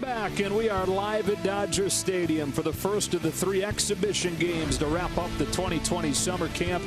Back, and we are live at Dodger Stadium for the first of the 3 exhibition games to wrap up the 2020 summer camp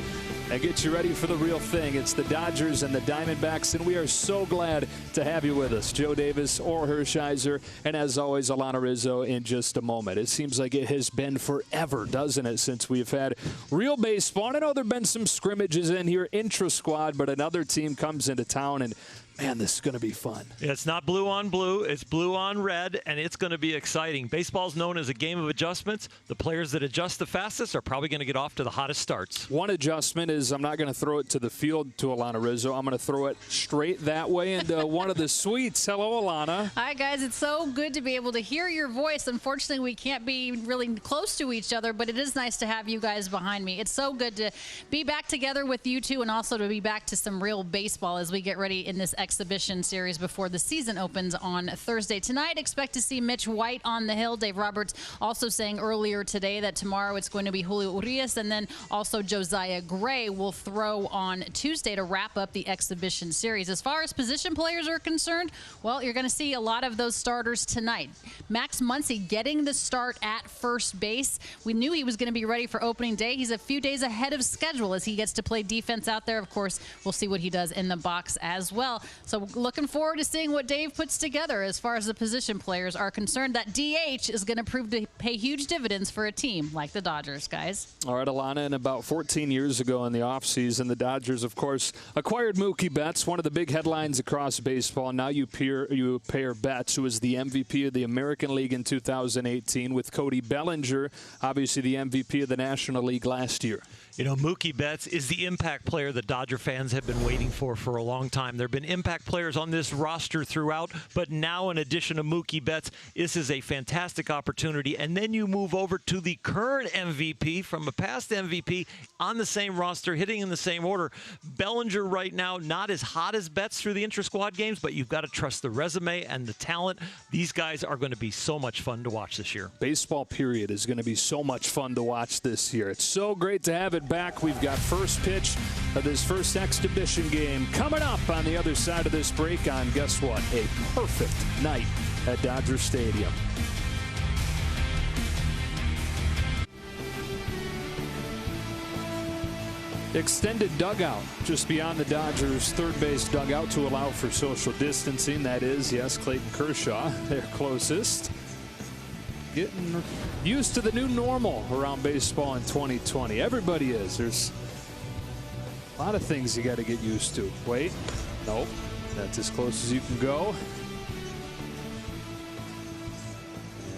and get you ready for the real thing. It's the Dodgers and the Diamondbacks, and we are so glad to have you with us. Joe Davis, Orr Hershiser, and as always, Alana Rizzo in just a moment. It seems like it has been forever, doesn't it, since we've had real baseball. And I know there have been some scrimmages in here, intra-squad, but another team comes into town, and man, this is going to be fun. It's not blue on blue. It's blue on red, and it's going to be exciting. Baseball's known as a game of adjustments. The players that adjust the fastest are probably going to get off to the hottest starts. One adjustment is I'm not going to throw it to the field to Alana Rizzo. I'm going to throw it straight that way into one of the suites. Hello, Alana. Hi, guys. It's so good to be able to hear your voice. Unfortunately, we can't be really close to each other, but it is nice to have you guys behind me. It's so good to be back together with you two and also to be back to some real baseball as we get ready in this exhibition series before the season opens on Thursday. Tonight, expect to see Mitch White on the hill. Dave Roberts also saying earlier today that tomorrow it's going to be Julio Urias, and then also Josiah Gray will throw on Tuesday to wrap up the exhibition series. As far as position players are concerned, well, you're going to see a lot of those starters tonight. Max Muncy getting the start at first base. We knew he was going to be ready for opening day. He's a few days ahead of schedule as he gets to play defense out there. Of course, we'll see what he does in the box as well. So looking forward to seeing what Dave puts together as far as the position players are concerned. That DH is going to prove to pay huge dividends for a team like the Dodgers, guys. All right, Alana, and about 14 years ago in the offseason, the Dodgers, of course, acquired Mookie Betts, one of the big headlines across baseball. Now you pair Betts, who was the MVP of the American League in 2018, with Cody Bellinger, obviously the MVP of the National League last year. You know, Mookie Betts is the impact player that Dodger fans have been waiting for a long time. There have been impact players on this roster throughout, but now in addition to Mookie Betts, this is a fantastic opportunity. And then you move over to the current MVP from a past MVP on the same roster, hitting in the same order. Bellinger right now, not as hot as Betts through the intra-squad games, but you've got to trust the resume and the talent. These guys are going to be so much fun to watch this year. Baseball, period, is going to be so much fun to watch this year. It's so great to have it back. We've got first pitch of this first exhibition game coming up on the other side of this break on, guess what, a perfect night at Dodger Stadium. Extended dugout just beyond the Dodgers' third base dugout to allow for social distancing. That is, yes, Clayton Kershaw, their closest. Getting used to the new normal around baseball in 2020. Everybody is. There's a lot of things you got to get used to. Wait, nope, that's as close as you can go.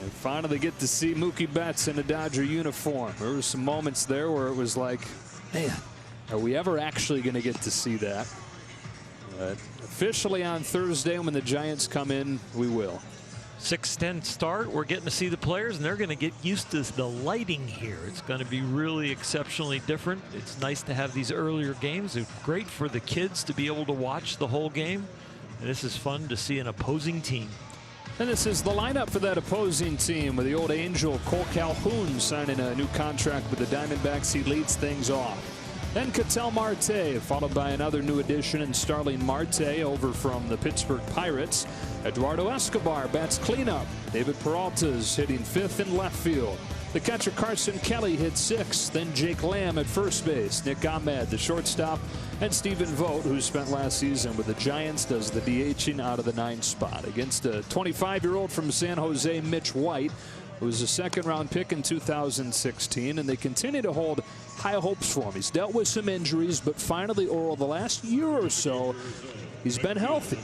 And finally get to see Mookie Betts in a Dodger uniform. There were some moments there where it was like, man, are we ever actually going to get to see that? But officially on Thursday when the Giants come in, we will. 6:10 start. We're getting to see the players, and they're going to get used to the lighting here. It's going to be really exceptionally different. It's nice to have these earlier games. It's great for the kids to be able to watch the whole game, and this is fun to see an opposing team. And this is the lineup for that opposing team with the old Angel Cole Calhoun signing a new contract with the Diamondbacks. He leads things off. Then Ketel Marte, followed by another new addition in Starling Marte over from the Pittsburgh Pirates. Eduardo Escobar bats cleanup. David Peralta's hitting fifth in left field. The catcher Carson Kelly hits sixth. Then Jake Lamb at first base. Nick Ahmed, the shortstop, and Stephen Vogt, who spent last season with the Giants, does the DHing out of the 9th spot against a 25-year-old from San Jose, Mitch White, who was a second-round pick in 2016, and they continue to hold high hopes for him. He's dealt with some injuries, but finally, over the last year or so, he's been healthy.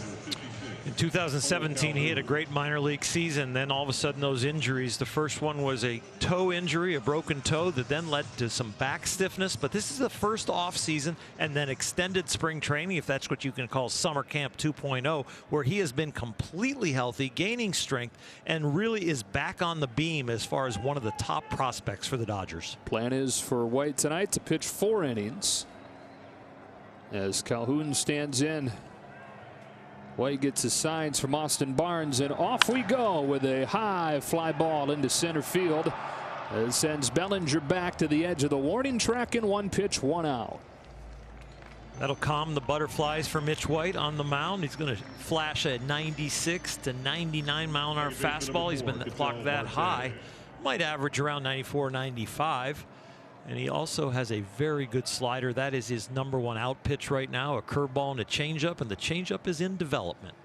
In 2017, he had a great minor league season. Then all of a sudden, those injuries. The first one was a toe injury, a broken toe that then led to some back stiffness. But this is the first off season and then extended spring training, if that's what you can call summer camp 2.0, where he has been completely healthy, gaining strength, and really is back on the beam as far as one of the top prospects for the Dodgers. Plan is for White tonight to pitch 4 innings as Calhoun stands in. White gets his signs from Austin Barnes, and off we go with a high fly ball into center field. It sends Bellinger back to the edge of the warning track in 1 pitch, 1 out. That'll calm the butterflies for Mitch White on the mound. He's going to flash a 96 to 99 mile-an-hour fastball. He's been clocked that high. Might average around 94, 95. And he also has a very good slider. That is his #1 out pitch right now. A curveball and a changeup, and the changeup is in development.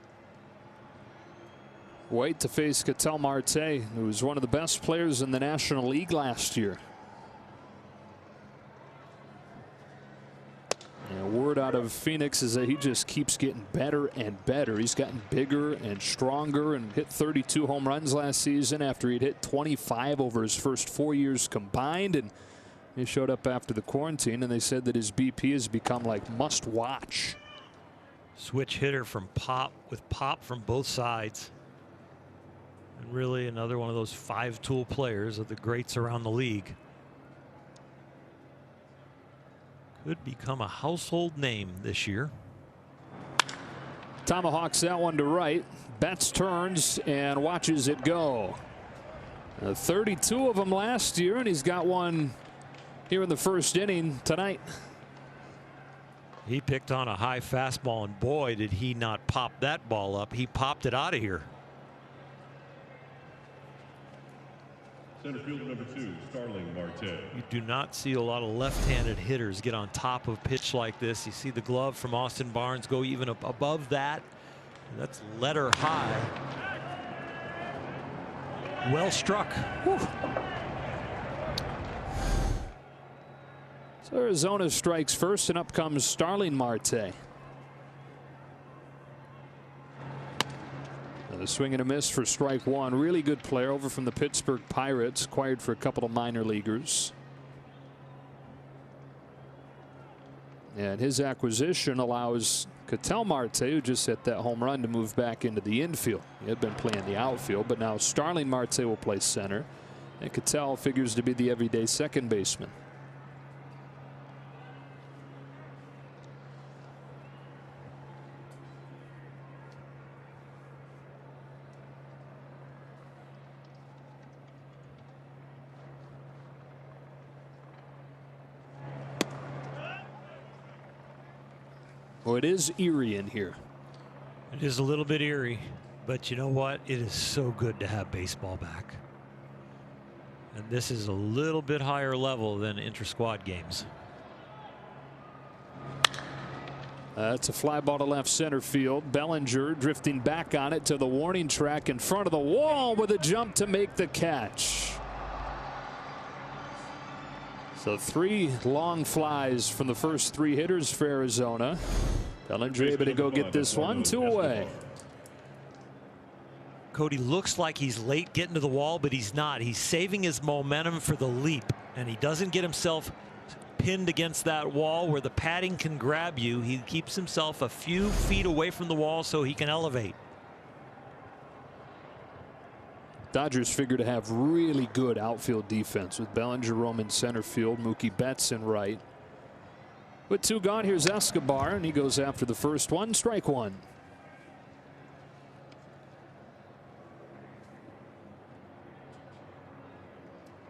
White to face Ketel Marte, who was one of the best players in the National League last year. And word out of Phoenix is that he just keeps getting better and better. He's gotten bigger and stronger and hit 32 home runs last season after he'd hit 25 over his first 4 years combined. And he showed up after the quarantine, and they said that his BP has become like must watch. Switch hitter from pop, with pop from both sides. And really another one of those 5-tool players of the greats around the league. Could become a household name this year. Tomahawks that one to right. Betts turns and watches it go. 32 of them last year, and he's got one here in the first inning tonight. He picked on a high fastball, and boy, did he not pop that ball up. He popped it out of here. Center fielder #2, Starling Marte. You do not see a lot of left-handed hitters get on top of pitch like this. You see the glove from Austin Barnes go even above that. That's letter high. Well struck. Whew. So Arizona strikes first, and up comes Starling Marte. A swing and a miss for strike one. Really good player over from the Pittsburgh Pirates, acquired for a couple of minor leaguers. And his acquisition allows Ketel Marte, who just hit that home run, to move back into the infield. He had been playing the outfield, but now Starling Marte will play center, and Ketel figures to be the everyday second baseman. Well, it is eerie in here. It is a little bit eerie, but you know what? It is so good to have baseball back. And this is a little bit higher level than inter-squad games. That's a fly ball to left center field. Bellinger drifting back on it to the warning track in front of the wall with a jump to make the catch. So 3 long flies from the first 3 hitters for Arizona. Bellinger able to go get this one, 2 away. Cody looks like he's late getting to the wall, but he's not. He's saving his momentum for the leap, and he doesn't get himself pinned against that wall where the padding can grab you. He keeps himself a few feet away from the wall so he can elevate. Dodgers figure to have really good outfield defense with Bellinger roaming center field, Mookie Betts in right. With 2 gone, here's Escobar, and he goes after the first one, strike 1.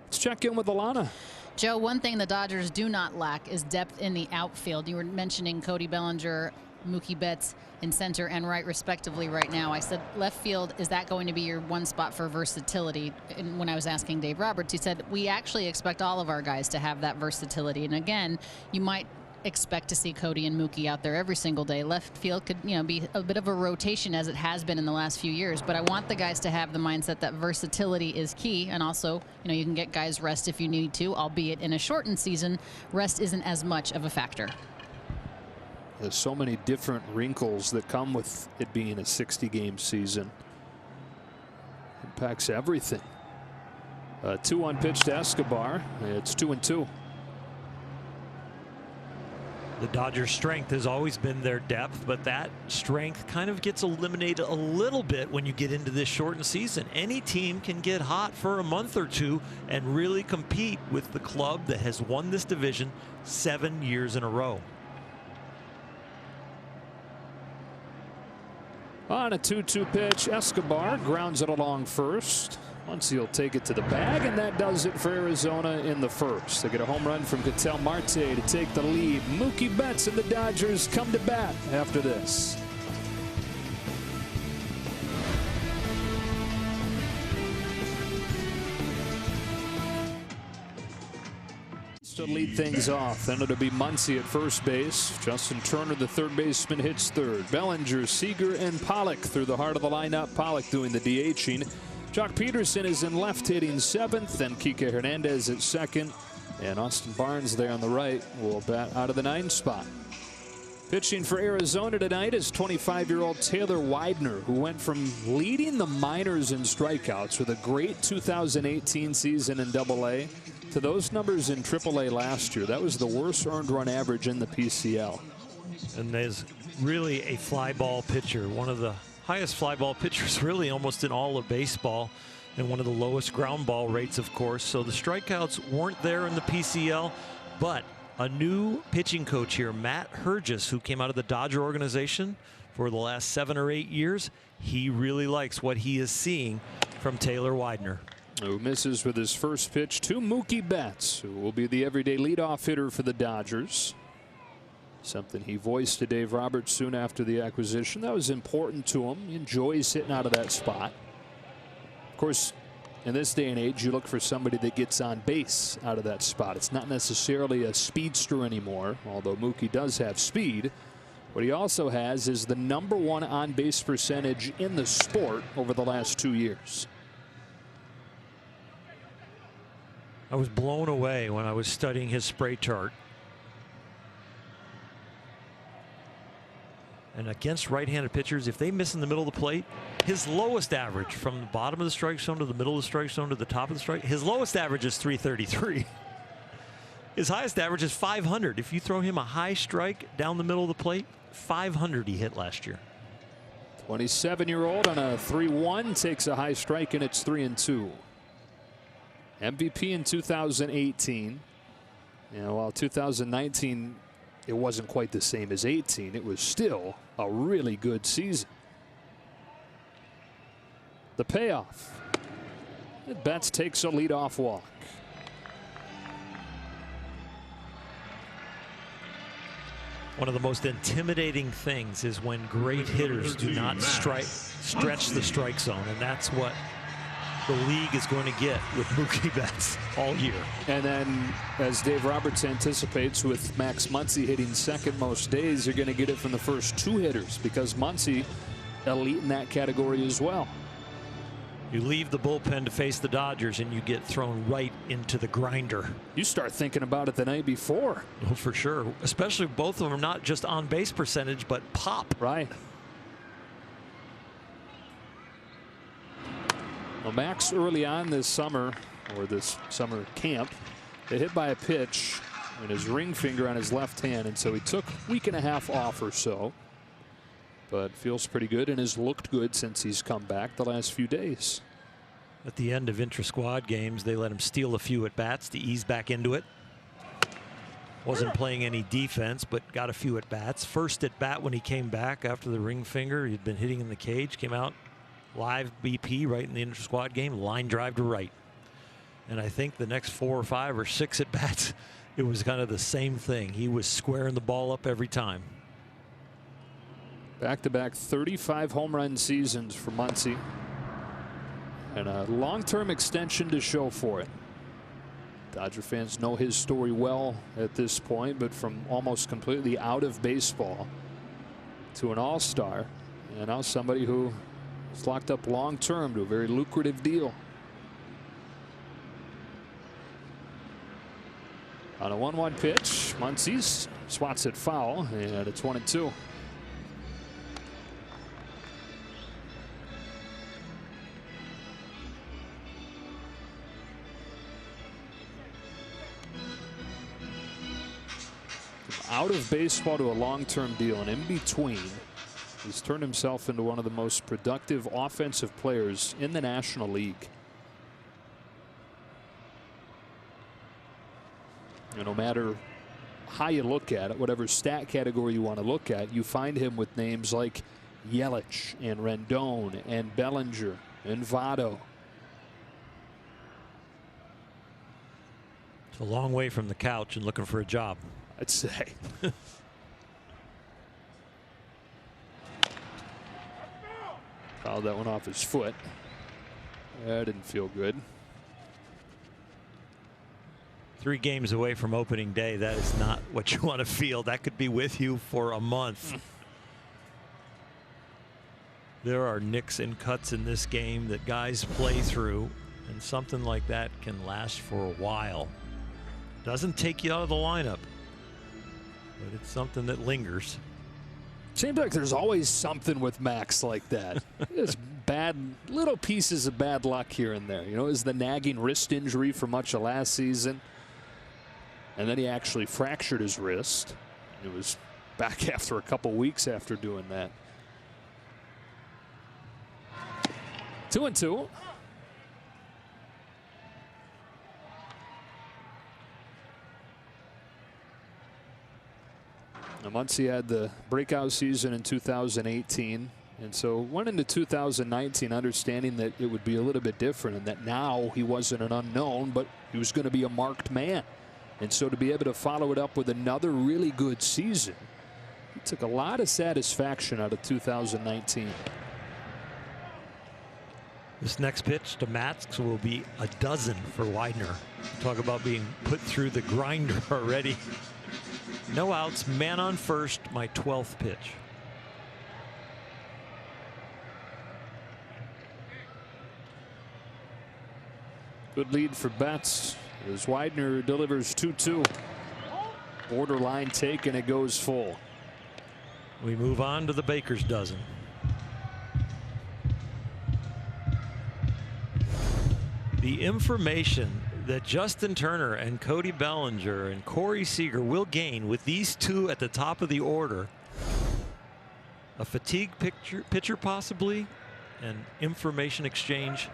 Let's check in with Alana. Joe, one thing the Dodgers do not lack is depth in the outfield. You were mentioning Cody Bellinger, Mookie Betts in center and right respectively right now. I said left field, is that going to be your one spot for versatility? And when I was asking Dave Roberts, he said we actually expect all of our guys to have that versatility. And again, you might expect to see Cody and Mookie out there every single day. Left field could, be a bit of a rotation as it has been in the last few years, but I want the guys to have the mindset that versatility is key. And also, you can get guys rest if you need to, albeit in a shortened season, rest isn't as much of a factor. There's so many different wrinkles that come with it being a 60-game season. Impacts everything. 2-1 pitch to Escobar. It's 2-2. The Dodgers' strength has always been their depth, but that strength kind of gets eliminated a little bit when you get into this shortened season. Any team can get hot for a month or two and really compete with the club that has won this division 7 years in a row. On a 2-2 pitch, Escobar grounds it along first. Muncy will take it to the bag, and that does it for Arizona in the first. They get a home run from Ketel Marte to take the lead. Mookie Betts and the Dodgers come to bat after this. To lead things off, then it'll be Muncy at first base. Justin Turner, the third baseman, hits third. Bellinger, Seager, and Pollock through the heart of the lineup. Pollock doing the DHing. Jock Peterson is in left, hitting seventh. Then Kike Hernandez at second, and Austin Barnes there on the right will bat out of the 9 spot. Pitching for Arizona tonight is 25-year-old Taylor Widener, who went from leading the minors in strikeouts with a great 2018 season in Double-A to those numbers in Triple-A last year. That was the worst earned run average in the PCL. And there's really a fly ball pitcher, one of the highest fly ball pitchers really almost in all of baseball, and one of the lowest ground ball rates, of course. So the strikeouts weren't there in the PCL, but a new pitching coach here, Matt Hergis, who came out of the Dodger organization for the last 7 or 8 years, he really likes what he is seeing from Taylor Widener. Who misses with his first pitch to Mookie Betts, who will be the everyday leadoff hitter for the Dodgers. Something he voiced to Dave Roberts soon after the acquisition. That was important to him. He enjoys hitting out of that spot. Of course, in this day and age, you look for somebody that gets on base out of that spot. It's not necessarily a speedster anymore, although Mookie does have speed. What he also has is the #1 on base percentage in the sport over the last 2 years. I was blown away when I was studying his spray chart. And against right-handed pitchers, if they miss in the middle of the plate, his lowest average from the bottom of the strike zone to the middle of the strike zone to the top of the strike, his lowest average is 333. His highest average is 500. If you throw him a high strike down the middle of the plate, 500 he hit last year. 27-year-old on a 3-1 takes a high strike, and it's 3-2. MVP in 2018. And while 2019, it wasn't quite the same as 18, it was still a really good season. The payoff. Betts takes a leadoff walk. One of the most intimidating things is when great hitters do not stretch the strike zone, and that's what the league is going to get with Mookie Betts all year. And then, as Dave Roberts anticipates, with Max Muncy hitting second most days, you're going to get it from the first 2 hitters, because Muncy elite in that category as well. You leave the bullpen to face the Dodgers and you get thrown right into the grinder. You start thinking about it the night before. Oh, for sure. Especially both of them are not just on base percentage, but pop. Right. Well, Max early on this summer, or this summer camp, they hit by a pitch in his ring finger on his left hand, and so he took a week and a half off or so, but feels pretty good and has looked good since he's come back the last few days. At the end of intra-squad games, they let him steal a few at bats to ease back into it. Wasn't playing any defense, but got a few at bats. First at bat when he came back after the ring finger, he'd been hitting in the cage, came out live BP right in the intra-squad game, line drive to right. And I think the next 4 or 5 or 6 at bats, it was kind of the same thing. He was squaring the ball up every time. Back-to-back 35 home run seasons for Muncy, and a long-term extension to show for it. Dodger fans know his story well at this point, but from almost completely out of baseball to an all-star, and now somebody who is locked up long-term to a very lucrative deal. On a 1-1 pitch, Muncy swats it foul, and it's 1-2. Out of baseball to a long-term deal, and in between, he's turned himself into one of the most productive offensive players in the National League. And no matter how you look at it, whatever stat category you want to look at, you find him with names like Yelich and Rendon and Bellinger and Votto. It's a long way from the couch and looking for a job, I'd say. Fouled that one off his foot. That didn't feel good. 3 games away from opening day. That is not what you want to feel. That could be with you for a month. There are nicks and cuts in this game that guys play through, and something like that can last for a while. Doesn't take you out of the lineup, but it's something that lingers. Seems like there's always something with Max like that. There's bad little pieces of bad luck here and there. You know, it was the nagging wrist injury for much of last season. And then he actually fractured his wrist. It was back after a couple weeks after doing that. 2-2. Now, Muncy had the breakout season in 2018, and so went into 2019 understanding that it would be a little bit different, and that now he wasn't an unknown, but he was going to be a marked man. And so to be able to follow it up with another really good season, he took a lot of satisfaction out of 2019. This next pitch to Matz will be a dozen for Widener. Talk about being put through the grinder already. No outs, man on first, my 12th pitch. Good lead for Betts as Widener delivers 2-2. Borderline take, and it goes full. We move on to the Baker's dozen. The information that Justin Turner and Cody Bellinger and Corey Seager will gain with these two at the top of the order. A fatigue pitcher possibly, and information exchange.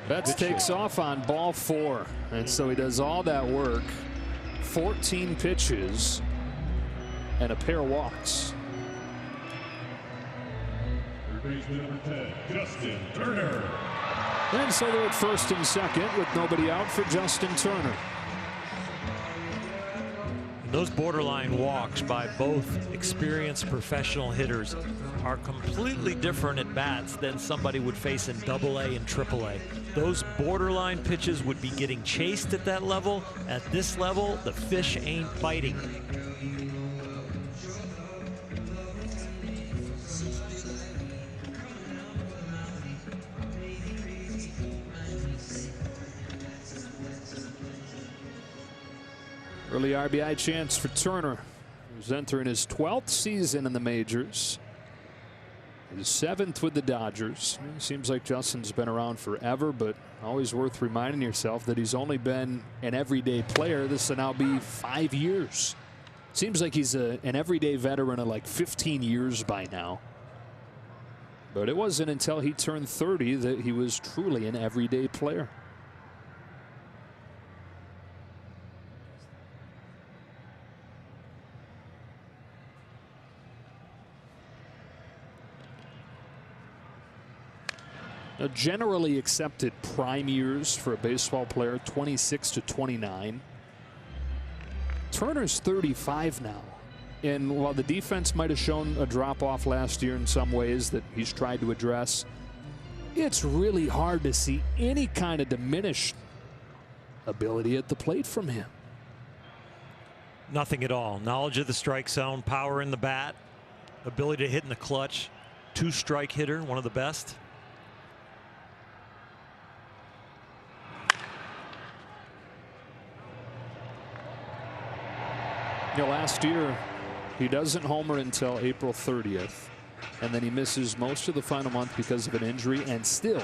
Betts takes off on ball 4, and so he does all that work. 14 pitches and a pair of walks. Third baseman number 10, Justin Turner. And so they're at first and second with nobody out for Justin Turner. Those borderline walks by both experienced professional hitters are completely different at bats than somebody would face in AA and AAA. Those borderline pitches would be getting chased at that level. At this level, the fish ain't biting. Early RBI chance for Turner, who's entering his 12th season in the majors. His 7th with the Dodgers. It seems like Justin's been around forever, but always worth reminding yourself that he's only been an everyday player. This will now be 5 years. Seems like he's an everyday veteran of like 15 years by now. But it wasn't until he turned 30 that he was truly an everyday player. Now, generally accepted prime years for a baseball player, 26 to 29. Turner's 35 now. And while the defense might have shown a drop off last year in some ways that he's tried to address, it's really hard to see any kind of diminished ability at the plate from him. Nothing at all. Knowledge of the strike zone, power in the bat, ability to hit in the clutch. 2-strike hitter, one of the best. You know, last year he doesn't homer until April 30th, and then he misses most of the final month because of an injury, and still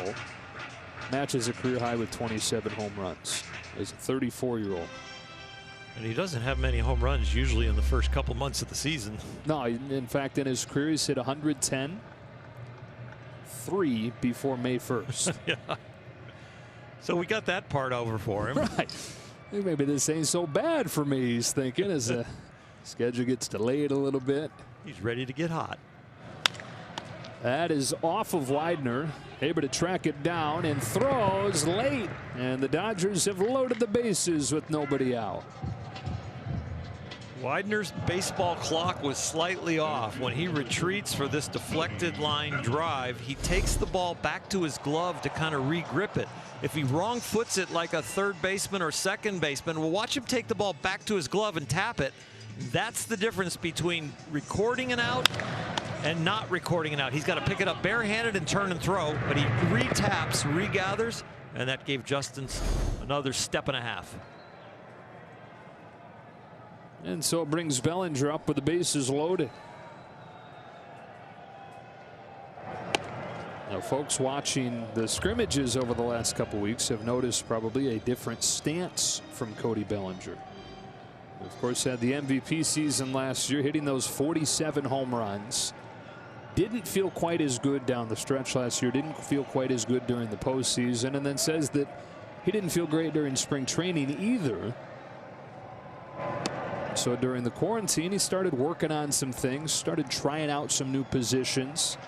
matches a career high with 27 home runs as a 34-year-old. And he doesn't have many home runs usually in the first couple months of the season. No, in fact, in his career he's hit 110, 3 before May 1st. Yeah. So we got that part over for him. Right. Maybe this ain't so bad for me, he's thinking, as the schedule gets delayed a little bit. He's ready to get hot. That is off of Widener, able to track it down and throws late, and the Dodgers have loaded the bases with nobody out. Widener's baseball clock was slightly off. When he retreats for this deflected line drive, he takes the ball back to his glove to kind of re-grip it. If he wrong foots it like a third baseman or second baseman, we'll watch him take the ball back to his glove and tap it. That's the difference between recording an out and not recording an out. He's got to pick it up barehanded and turn and throw, but he re-taps, regathers, and that gave Justin another step and a half. And so it brings Bellinger up with the bases loaded. Now, folks watching the scrimmages over the last couple weeks have noticed probably a different stance from Cody Bellinger. Of course, had the MVP season last year, hitting those 47 home runs. Didn't feel quite as good down the stretch last year. Didn't feel quite as good during the postseason, and then says that he didn't feel great during spring training either. So during the quarantine, he started working on some things, started trying out some new positions,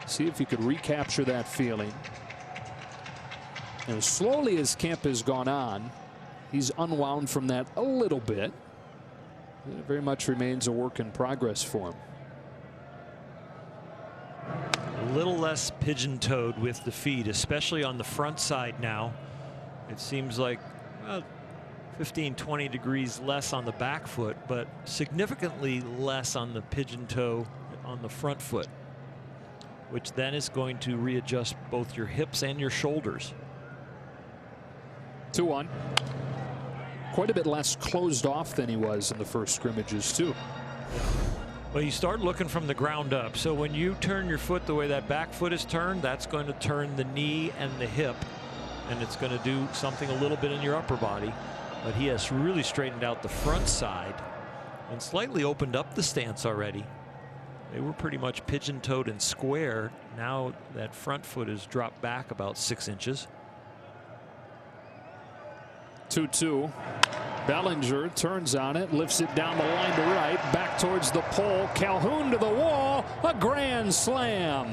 see if he could recapture that feeling. And slowly as camp has gone on, he's unwound from that a little bit. It very much remains a work in progress for him. A little less pigeon-toed with the feet, especially on the front side now. It seems like 15-20 degrees less on the back foot, but significantly less on the pigeon toe on the front foot, which then is going to readjust both your hips and your shoulders. 2-1. Quite a bit less closed off than he was in the first scrimmages too. Well, you start looking from the ground up. So when you turn your foot the way that back foot is turned, that's going to turn the knee and the hip, and it's going to do something a little bit in your upper body. But he has really straightened out the front side and slightly opened up the stance already. They were pretty much pigeon-toed and square. Now that front foot has dropped back about 6 inches. 2-2. Bellinger turns on it, lifts it down the line to right, back towards the pole. Calhoun to the wall, a grand slam.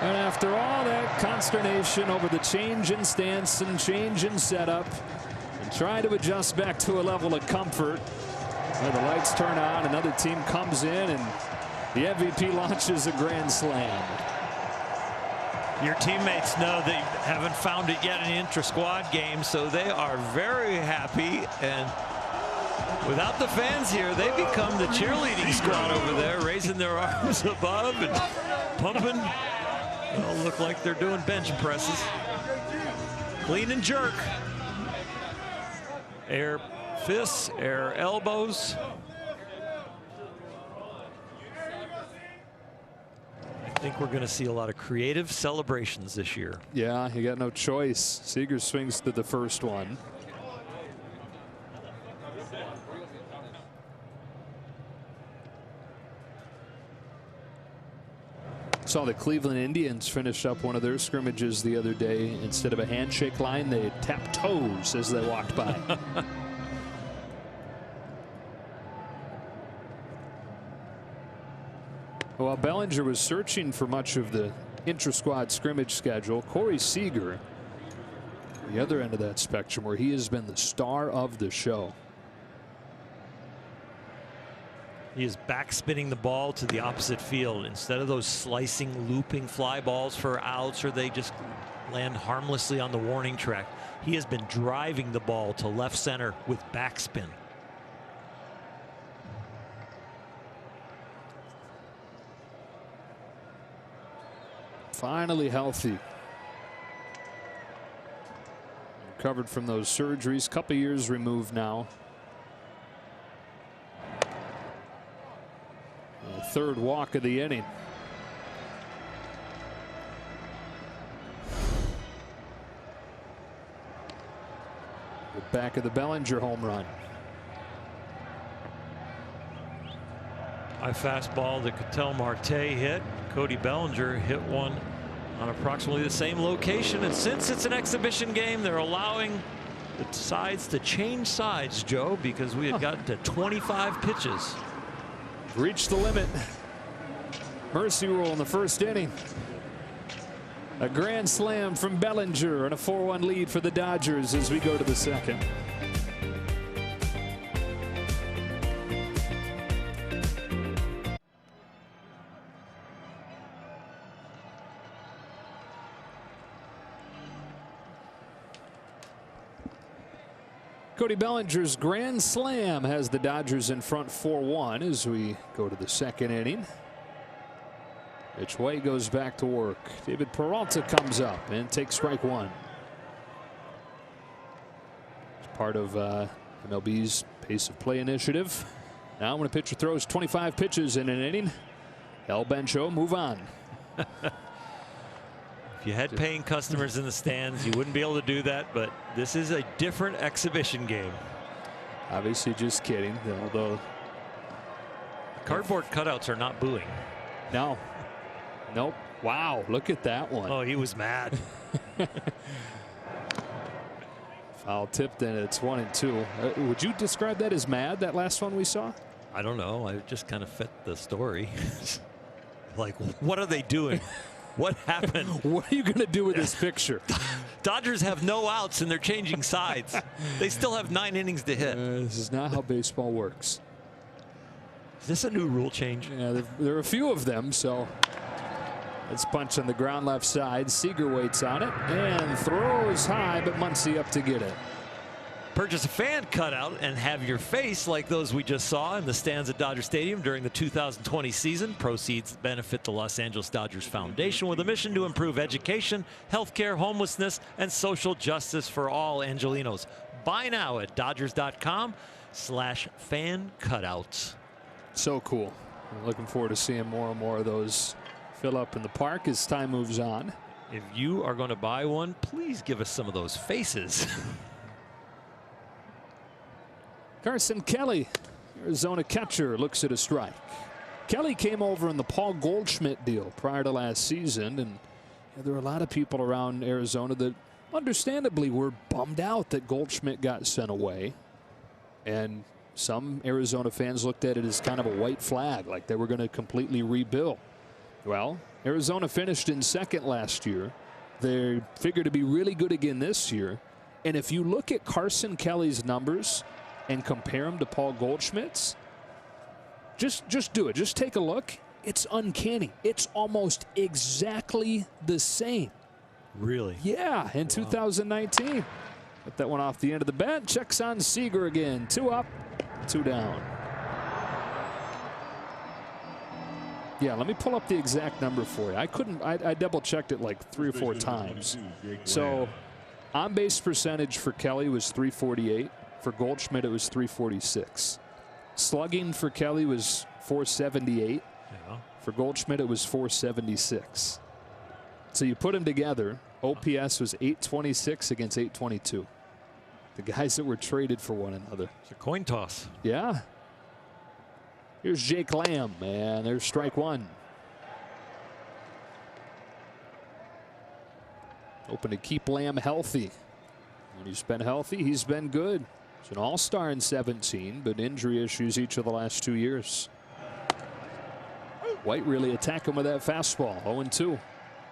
And after all that consternation over the change in stance and change in setup and trying to adjust back to a level of comfort, when the lights turn on, another team comes in and the MVP launches a grand slam. Your teammates know they haven't found it yet in intra-squad games, so they are very happy. And without the fans here, they become the cheerleading squad over there, raising their arms above and pumping. They all look like they're doing bench presses. Clean and jerk. Air fists, air elbows. I think we're going to see a lot of creative celebrations this year. Yeah, you got no choice. Seager swings to the first one. Saw the Cleveland Indians finish up one of their scrimmages the other day. Instead of a handshake line, they tapped toes as they walked by. While Bellinger was searching for much of the intra-squad scrimmage schedule, Corey Seager, the other end of that spectrum, where he has been the star of the show. He is backspinning the ball to the opposite field instead of those slicing, looping fly balls for outs, or they just land harmlessly on the warning track. He has been driving the ball to left center with backspin. Finally healthy. Recovered from those surgeries, couple years removed now. The third walk of the inning. The back of the Bellinger home run. High fastball that Ketel Marte hit. Cody Bellinger hit one on approximately the same location, and since it's an exhibition game, they're allowing the sides to change sides, Joe, because we had gotten to 25 pitches. Reached the limit. Mercy rule in the first inning. A grand slam from Bellinger and a 4-1 lead for the Dodgers as we go to the second. Cody Bellinger's grand slam has the Dodgers in front 4-1 as we go to the second inning. Mitch White goes back to work. David Peralta comes up and takes strike one. It's part of MLB's pace of play initiative. Now when a pitcher throws 25 pitches in an inning, El Bencho, move on. If you had paying customers in the stands, you wouldn't be able to do that, but this is a different exhibition game. Obviously just kidding, although cardboard cutouts are not booing. No. Nope. Wow, look at that one. Oh, he was mad. Foul tipped in. It's 1-2. Would you describe that as mad, that last one we saw? I don't know. I just kind of fit the story. Like, what are they doing? What happened? What are you going to do with this picture? Dodgers have no outs and they're changing sides. They still have 9 innings to hit. This is not how baseball works. Is this a new rule change? Yeah, there are a few of them, so let's punch on the ground left side. Seager waits on it and throws high, but Muncy up to get it. Purchase a fan cutout and have your face like those we just saw in the stands at Dodger Stadium during the 2020 season. Proceeds benefit the Los Angeles Dodgers Foundation with a mission to improve education, healthcare, homelessness, and social justice for all Angelinos. Buy now at Dodgers.com/fan cutouts. So cool. I'm looking forward to seeing more and more of those fill up in the park as time moves on. If you are going to buy one, please give us some of those faces. Carson Kelly, Arizona catcher, looks at a strike. Kelly came over in the Paul Goldschmidt deal prior to last season, and there were a lot of people around Arizona that understandably were bummed out that Goldschmidt got sent away. And some Arizona fans looked at it as kind of a white flag, like they were going to completely rebuild. Well, Arizona finished in second last year. They figure to be really good again this year. And if you look at Carson Kelly's numbers and compare them to Paul Goldschmidt's, just do it. Just take a look. It's uncanny. It's almost exactly the same. Really? Yeah, in 2019. Put that one off the end of the bat. Checks on Seager again. 2 up, 2 down. Yeah, let me pull up the exact number for you. I double checked it like 3 or 4 times. So on base percentage for Kelly was .348. For Goldschmidt, it was .346. Slugging for Kelly was .478. Yeah. For Goldschmidt, it was .476. So you put them together, OPS was .826 against .822. The guys that were traded for one another. It's a coin toss. Yeah. Here's Jake Lamb, and there's strike one. Hoping to keep Lamb healthy. When he's been healthy, he's been good. He's an all-star in 17, but injury issues each of the last 2 years. White really attacking with that fastball. 0-2.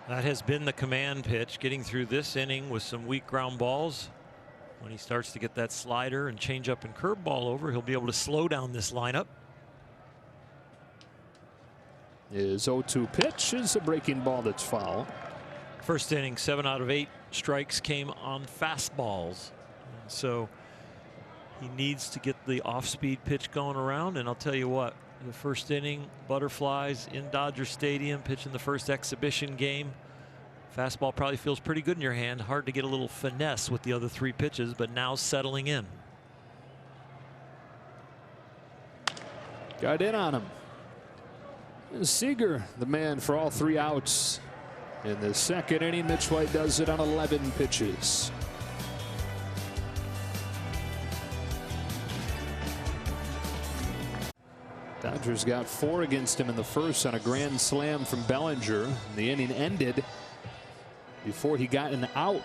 That has been the command pitch, getting through this inning with some weak ground balls. When he starts to get that slider and changeup and curveball over, he'll be able to slow down this lineup. His 0-2 pitch is a breaking ball that's foul. First inning, 7 out of 8 strikes came on fastballs. And so he needs to get the off-speed pitch going around. And I'll tell you what, the first inning, butterflies in Dodger Stadium, pitching the first exhibition game. Fastball probably feels pretty good in your hand. Hard to get a little finesse with the other 3 pitches, but now settling in. Got in on him. And Seager, the man for all 3 outs. In the second inning, Mitch White does it on 11 pitches. Dodgers got 4 against him in the first on a grand slam from Bellinger. The inning ended before he got an out.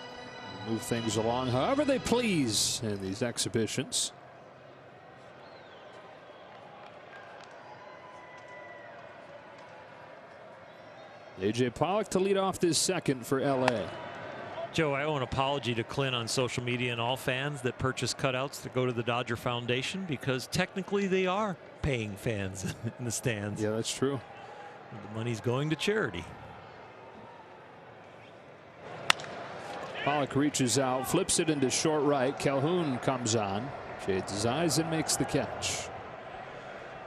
Move things along however they please in these exhibitions. A.J. Pollock to lead off this second for L.A. Joe, I owe an apology to Clint on social media and all fans that purchase cutouts that go to the Dodger Foundation, because technically they are paying fans in the stands. Yeah, that's true. The money's going to charity. Pollock reaches out, flips it into short right. Calhoun comes on, shades his eyes and makes the catch.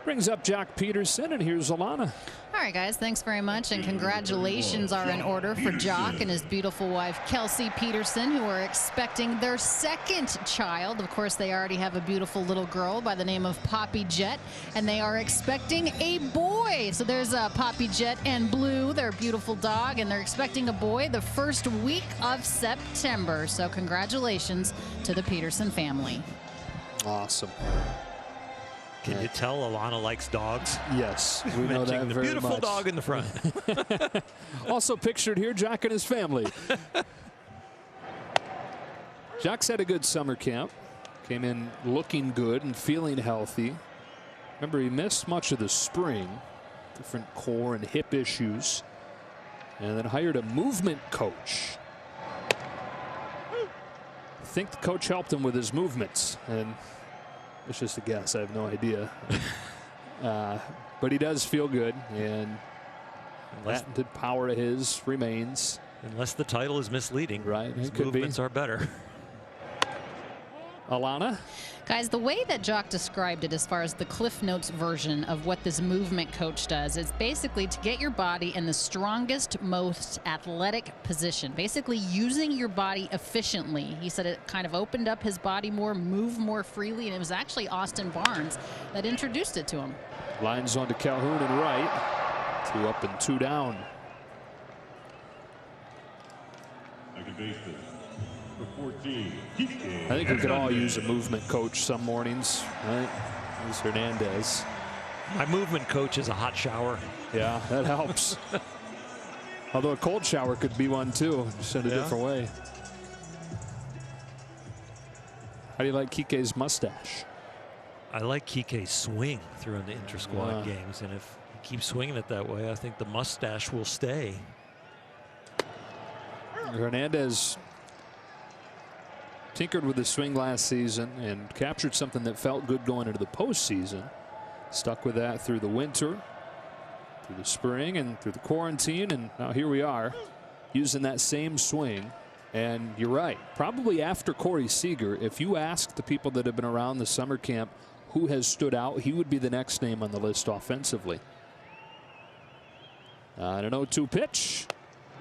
Brings up Jock Peterson, and here's Alana. All right, guys, thanks very much, and congratulations are in order for Jock and his beautiful wife, Kelsey Peterson, who are expecting their second child. Of course, they already have a beautiful little girl by the name of Poppy Jet, and they are expecting a boy. So there's Poppy Jet and Blue, their beautiful dog, and they're expecting a boy the first week of September. So congratulations to the Peterson family. Awesome. Can you tell Alana likes dogs? Yes, we know that the very beautiful much. dog in the front. Also pictured here, Jock and his family. Jock's had a good summer camp. Came in looking good and feeling healthy. Remember, he missed much of the spring. Different core and hip issues. And then hired a movement coach. I think the coach helped him with his movements. And it's just a guess. I have no idea. But he does feel good, and patented power of his remains. Unless the title is misleading. Right. His It could be. movements are better. Alana? Guys, the way that Jock described it as far as the Cliff Notes version of what this movement coach does is basically to get your body in the strongest, most athletic position, basically using your body efficiently. He said it kind of opened up his body more, moved more freely, and it was actually Austin Barnes that introduced it to him. Lines on to Calhoun and right. 2 up and 2 down. I think we could all use a movement coach some mornings, right? There's Hernandez. My movement coach is a hot shower. Yeah, that helps. Although a cold shower could be one too, just in a different way. How do you like Kike's mustache? I like Kike's swing through the inter-squad games, and if he keeps swinging it that way, I think the mustache will stay. Hernandez tinkered with his swing last season and captured something that felt good going into the postseason. Stuck with that through the winter, through the spring, and through the quarantine, and now here we are using that same swing. And you're right, probably after Corey Seager, if you ask the people that have been around the summer camp who has stood out, he would be the next name on the list offensively. On an 0-2 pitch,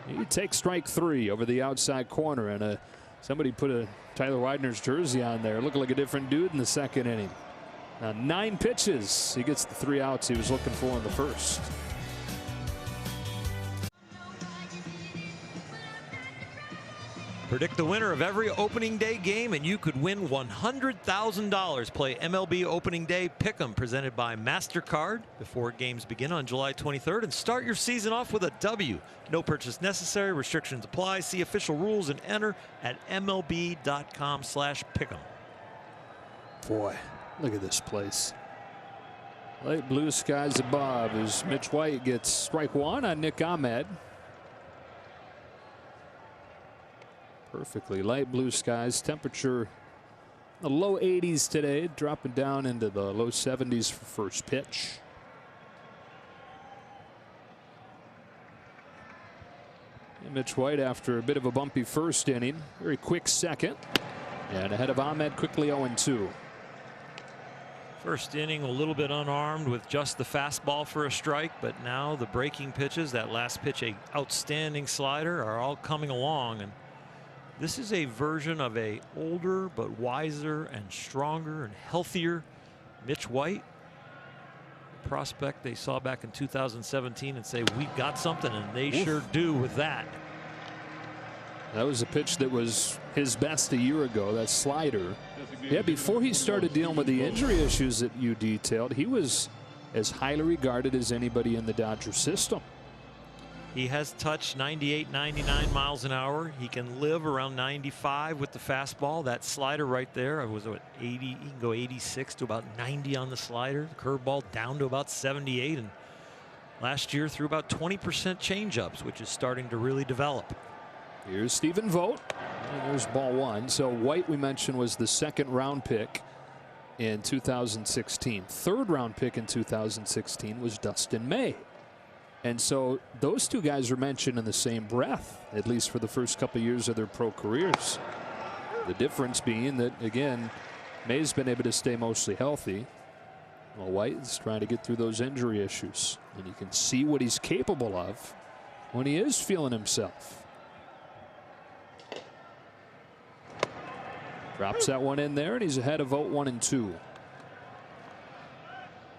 he takes strike 3 over the outside corner, and somebody put a Tyler Widener's jersey on there, looking like a different dude in the second inning. 9 pitches, he gets the 3 outs he was looking for in the first. Predict the winner of every opening day game and you could win $100,000. Play MLB Opening Day Pick'em presented by MasterCard before games begin on July 23rd, and start your season off with a W. No purchase necessary. Restrictions apply. See official rules and enter at MLB.com/pick'em. Boy, look at this place. Light blue skies above as Mitch White gets strike 1 on Nick Ahmed. Perfectly light blue skies. Temperature in the low 80s today, dropping down into the low 70s for first pitch. And Mitch White, after a bit of a bumpy first inning, very quick second, and ahead of Ahmed quickly 0-2. First inning a little bit unarmed with just the fastball for a strike, but now the breaking pitches, that last pitch, a outstanding slider, are all coming along. And this is a version of a older but wiser and stronger and healthier Mitch White, a prospect they saw back in 2017 and say, we got something, and they sure do with that. That was a pitch that was his best a year ago, that slider. Yeah, before he started dealing with the injury issues that you detailed, he was as highly regarded as anybody in the Dodger system. He has touched 98, 99 miles an hour. He can live around 95 with the fastball. That slider right there was what, 80. He can go 86 to about 90 on the slider. The curveball down to about 78. And Last year threw about 20% changeups, which is starting to really develop. Here's Stephen Vogt. And there's ball one. So White, we mentioned, was the second round pick in 2016. Third round pick in 2016 was Dustin May. And so those two guys are mentioned in the same breath, at least for the first couple of years of their pro careers. The difference being that, again, May's been able to stay mostly healthy, while White is trying to get through those injury issues. And you can see what he's capable of when he is feeling himself. Drops that one in there, and he's ahead of Vogt 1-2.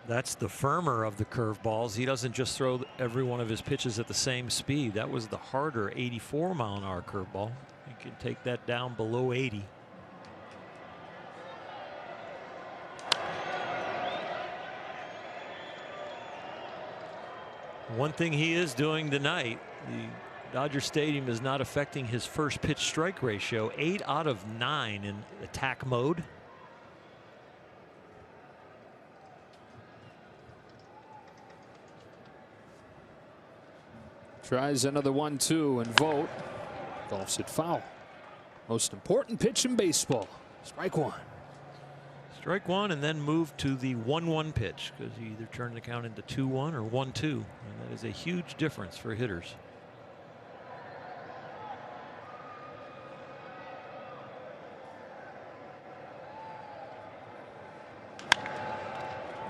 That's the firmer of the curveballs. He doesn't just throw every one of his pitches at the same speed. That was the harder 84-mile-an-hour curveball. You can take that down below 80. One thing he is doing tonight, the Dodger Stadium is not affecting his first pitch strike ratio. 8 out of 9 in attack mode. Tries another 1-2, and Vogt golfs it foul. Most important pitch in baseball. Strike one. Strike one, and then move to the 1-1 pitch, because he either turned the count into 2-1 or 1-2, and that is a huge difference for hitters.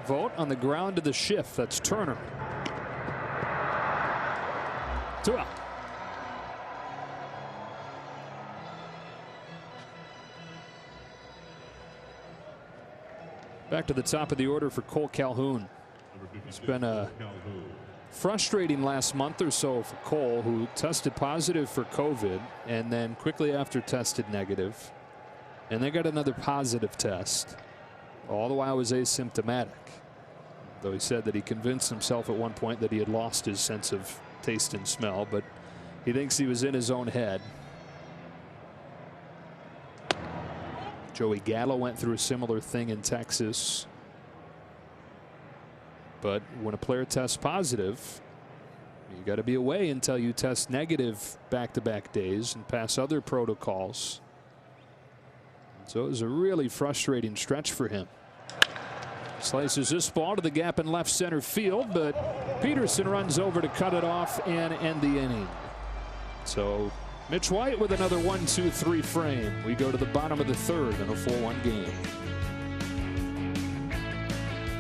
Vogt on the ground to the shift. That's Turner. 2 out. Back to the top of the order for Cole Calhoun. It's been a frustrating last month or so for Cole, who tested positive for COVID and then quickly after tested negative, and then got another positive test. All the while was asymptomatic, though he said that he convinced himself at one point that he had lost his sense of taste and smell, but he thinks he was in his own head. Joey Gallo went through a similar thing in Texas. But when a player tests positive, you got to be away until you test negative back-to-back days and pass other protocols. So it was a really frustrating stretch for him. Slices this ball to the gap in left center field, but Peterson runs over to cut it off and end the inning. So Mitch White with another 1-2-3 frame. We go to the bottom of the third in a 4-1 game.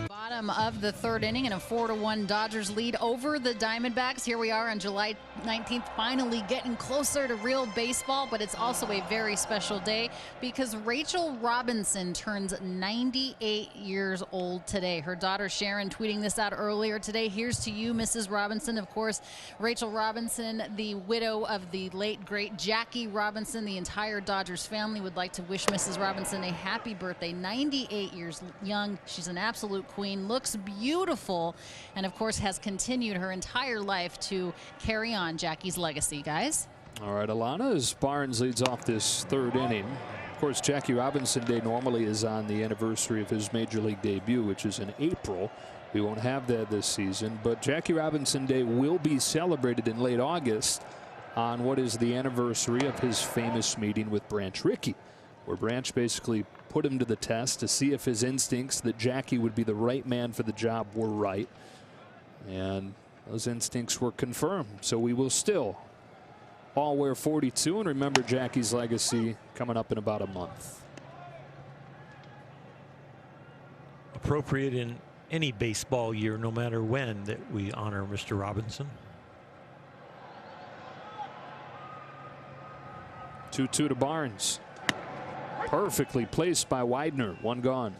Bottom of the third inning in a 4-1 Dodgers lead over the Diamondbacks. Here we are on July 19th, finally getting closer to real baseball, but it's also a very special day because Rachel Robinson turns 98 years old today. Her daughter Sharon tweeting this out earlier today. Here's to you, Mrs. Robinson. Of course, Rachel Robinson, the widow of the late great Jackie Robinson. The entire Dodgers family would like to wish Mrs. Robinson a happy birthday. 98 years young. She's an absolute queen. Looks beautiful, and of course has continued her entire life to carry on Jackie's legacy, guys. All right, Alana, as Barnes leads off this third inning. Of course, Jackie Robinson Day normally is on the anniversary of his major league debut, which is in April. We won't have that this season, but Jackie Robinson Day will be celebrated in late August on what is the anniversary of his famous meeting with Branch Rickey, where Branch basically put him to the test to see if his instincts that Jackie would be the right man for the job were right. And those instincts were confirmed. So we will still all wear 42 and remember Jackie's legacy coming up in about a month. Appropriate in any baseball year, no matter when, that we honor Mr. Robinson. 2-2 to Barnes. Perfectly placed by Widener. One gone.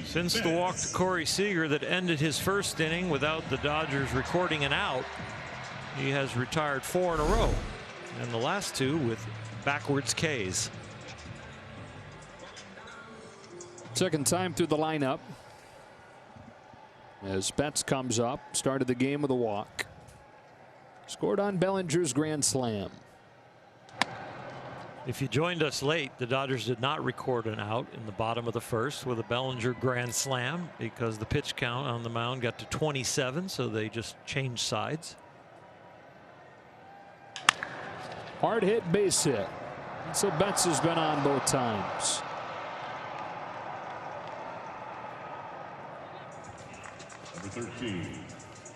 Since the walk to Corey Seager that ended his first inning without the Dodgers recording an out, he has retired 4 in a row, and the last 2 with backwards Ks. Second time through the lineup as Betts comes up. Started the game with a walk. Scored on Bellinger's grand slam. If you joined us late, the Dodgers did not record an out in the bottom of the first with a Bellinger grand slam because the pitch count on the mound got to 27, so they just changed sides. Hard hit base hit. So Betts has been on both times. Number 13,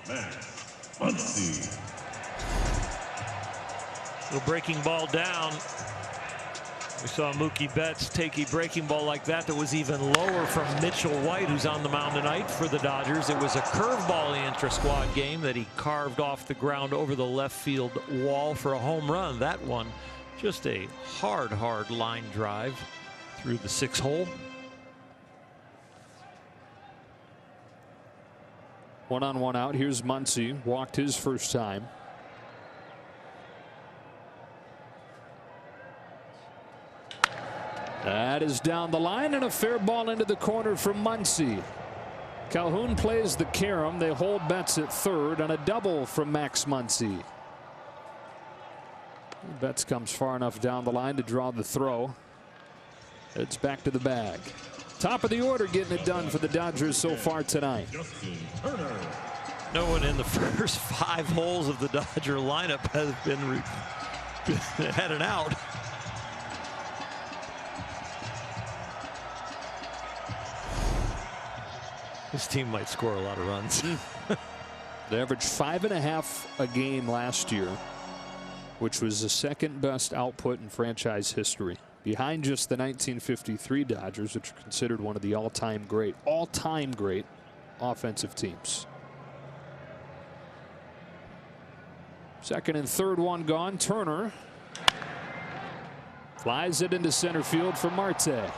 Max Muncy. Little breaking ball down. We saw Mookie Betts take a breaking ball like that was even lower from Mitchell White, who's on the mound tonight for the Dodgers. It was a curveball in the intra-squad game that he carved off the ground over the left field wall for a home run. That one, just a hard line drive through the 6-hole. 1-on-1 out. Here's Muncy. Walked his first time. That is down the line, and a fair ball into the corner from Muncy. Calhoun plays the carom. They hold Betts at third, and a double from Max Muncy. Betts comes far enough down the line to draw the throw. It's back to the bag. Top of the order getting it done for the Dodgers so far tonight. No one in the first 5 holes of the Dodger lineup has been had an out. This team might score a lot of runs. They averaged 5.5 a game last year, which was the second best output in franchise history, behind just the 1953 Dodgers, which are considered one of the all-time great offensive teams. Second and third one gone. Turner flies it into center field for Marte.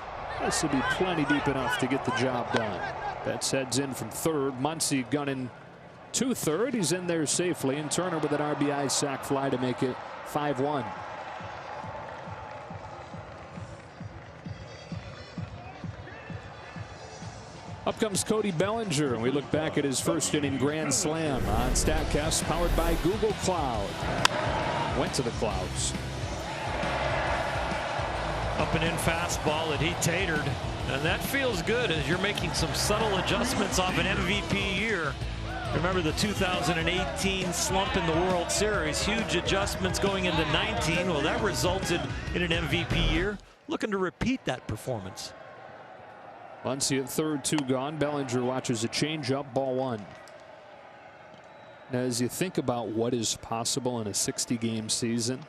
This will be plenty deep enough to get the job done. Betts heads in from third. Muncy gunning to third. He's in there safely, and Turner with an RBI sac fly to make it 5-1. Up comes Cody Bellinger, and we look back at his first inning grand slam on StatCast, powered by Google Cloud. Went to the clouds. Up and in fastball that he tatered, and that feels good as you're making some subtle adjustments off an MVP year. Remember the 2018 slump in the World Series, huge adjustments going into 19. Well, that resulted in an MVP year. Looking to repeat that performance. Muncy at third, 2 gone. Bellinger watches a changeup, ball 1. Now, as you think about what is possible in a 60-game season,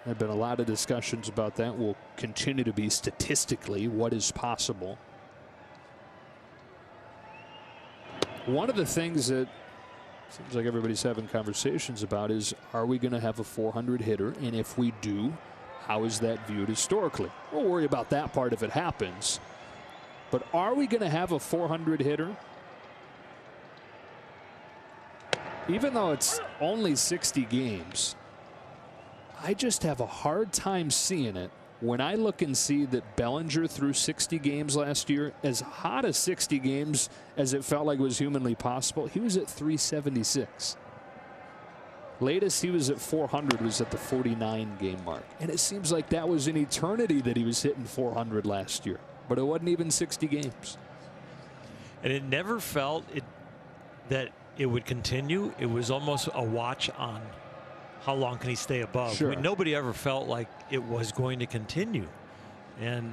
there have been a lot of discussions about that. Will continue to be statistically what is possible. One of the things that seems like everybody's having conversations about is, are we going to have a 400 hitter? And if we do, how is that viewed historically? We'll worry about that part if it happens. But are we going to have a 400 hitter? Even though it's only 60 games, I just have a hard time seeing it when I look and see that Bellinger threw 60 games last year, as hot as 60 games as it felt like was humanly possible. He was at 376. Latest he was at 400 was at the 49 game mark. And it seems like that was an eternity that he was hitting 400 last year. But it wasn't even 60 games. And it never felt that it would continue. It was almost a watch on how long can he stay above. Sure. I mean, nobody ever felt like it was going to continue. And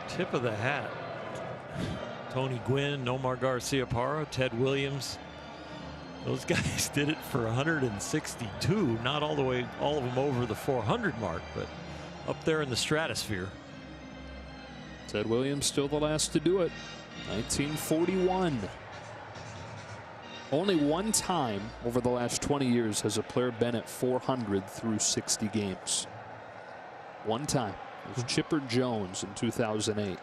tip of the hat, Tony Gwynn, Nomar Garciaparra, Ted Williams, those guys did it for 162. Not all of them over the 400 mark, but up there in the stratosphere. Ted Williams still the last to do it. 1941. Only one time over the last 20 years has a player been at 400 through 60 games. One time. It was Chipper Jones in 2008.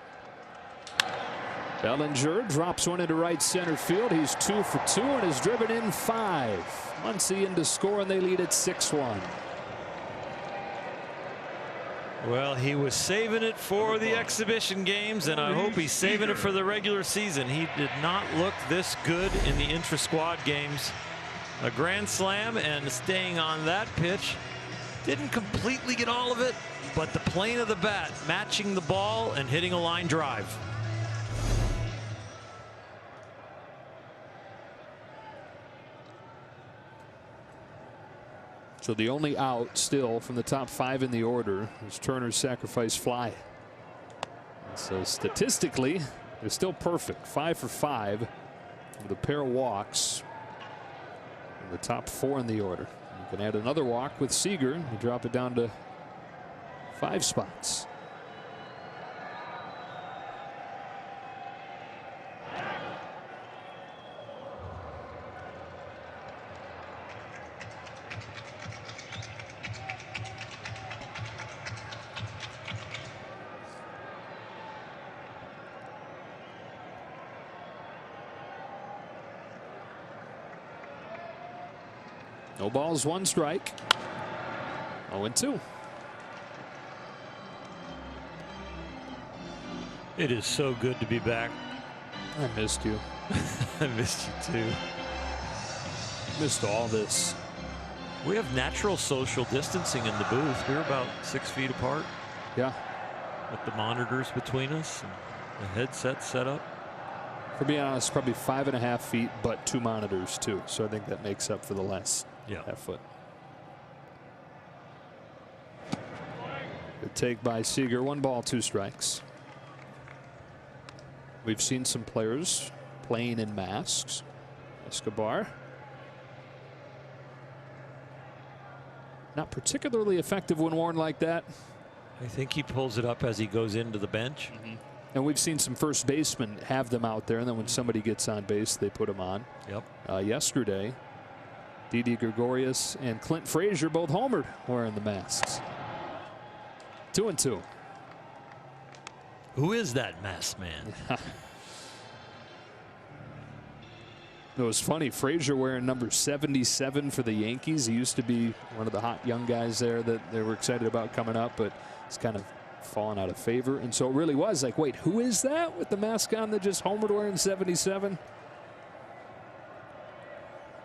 Bellinger drops one into right center field. He's 2 for 2 and has driven in 5. Muncy in to score, and they lead at 6-1. Well, he was saving it for the exhibition games, and I hope he's saving it for the regular season. He did not look this good in the intra-squad games. A grand slam, and staying on that pitch Didn't completely get all of it, but the plane of the bat matching the ball and hitting a line drive. So the only out still from the top 5 in the order is Turner's sacrifice fly. And so statistically, they're still perfect. 5 for 5 with a pair of walks in the top 4 in the order. You can add another walk with Seager. You drop it down to 5 spots. No balls, 1 strike. 0-2. It is so good to be back. I missed you. I missed you too. Missed all this. We have natural social distancing in the booth. We're about 6 feet apart. Yeah. With the monitors between us and the headset set up. For being honest, probably 5.5 feet, but 2 monitors too. So I think that makes up for the last half foot. Good take by Seager. 1 ball, 2 strikes. We've seen some players playing in masks. Escobar. Not particularly effective when worn like that. I think he pulls it up as he goes into the bench. And we've seen some first basemen have them out there, and then when somebody gets on base, they put them on. Yesterday, Didi Gregorius and Clint Frazier both homered wearing the masks. 2-2. Who is that masked man? It was funny. Frazier wearing number 77 for the Yankees. He used to be one of the hot young guys there that they were excited about coming up, but it's kind of fallen out of favor. And so it really was like, wait, who is that with the mask on that just homered wearing 77?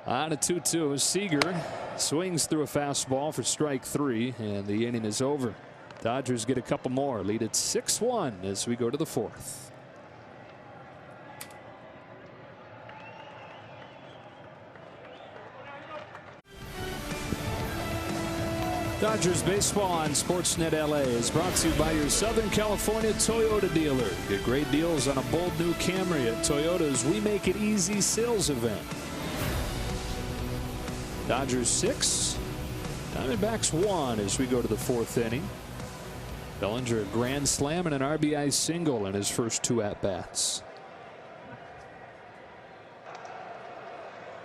On a 2-2. Seager swings through a fastball for strike 3, and the inning is over. Dodgers get a couple more. Lead at 6-1 as we go to the 4th. Dodgers baseball on Sportsnet LA is brought to you by your Southern California Toyota dealer. Get great deals on a bold new Camry at Toyota's We Make It Easy sales event. Dodgers 6, Diamondbacks 1 as we go to the 4th inning. Bellinger a grand slam and an RBI single in his first 2 at-bats.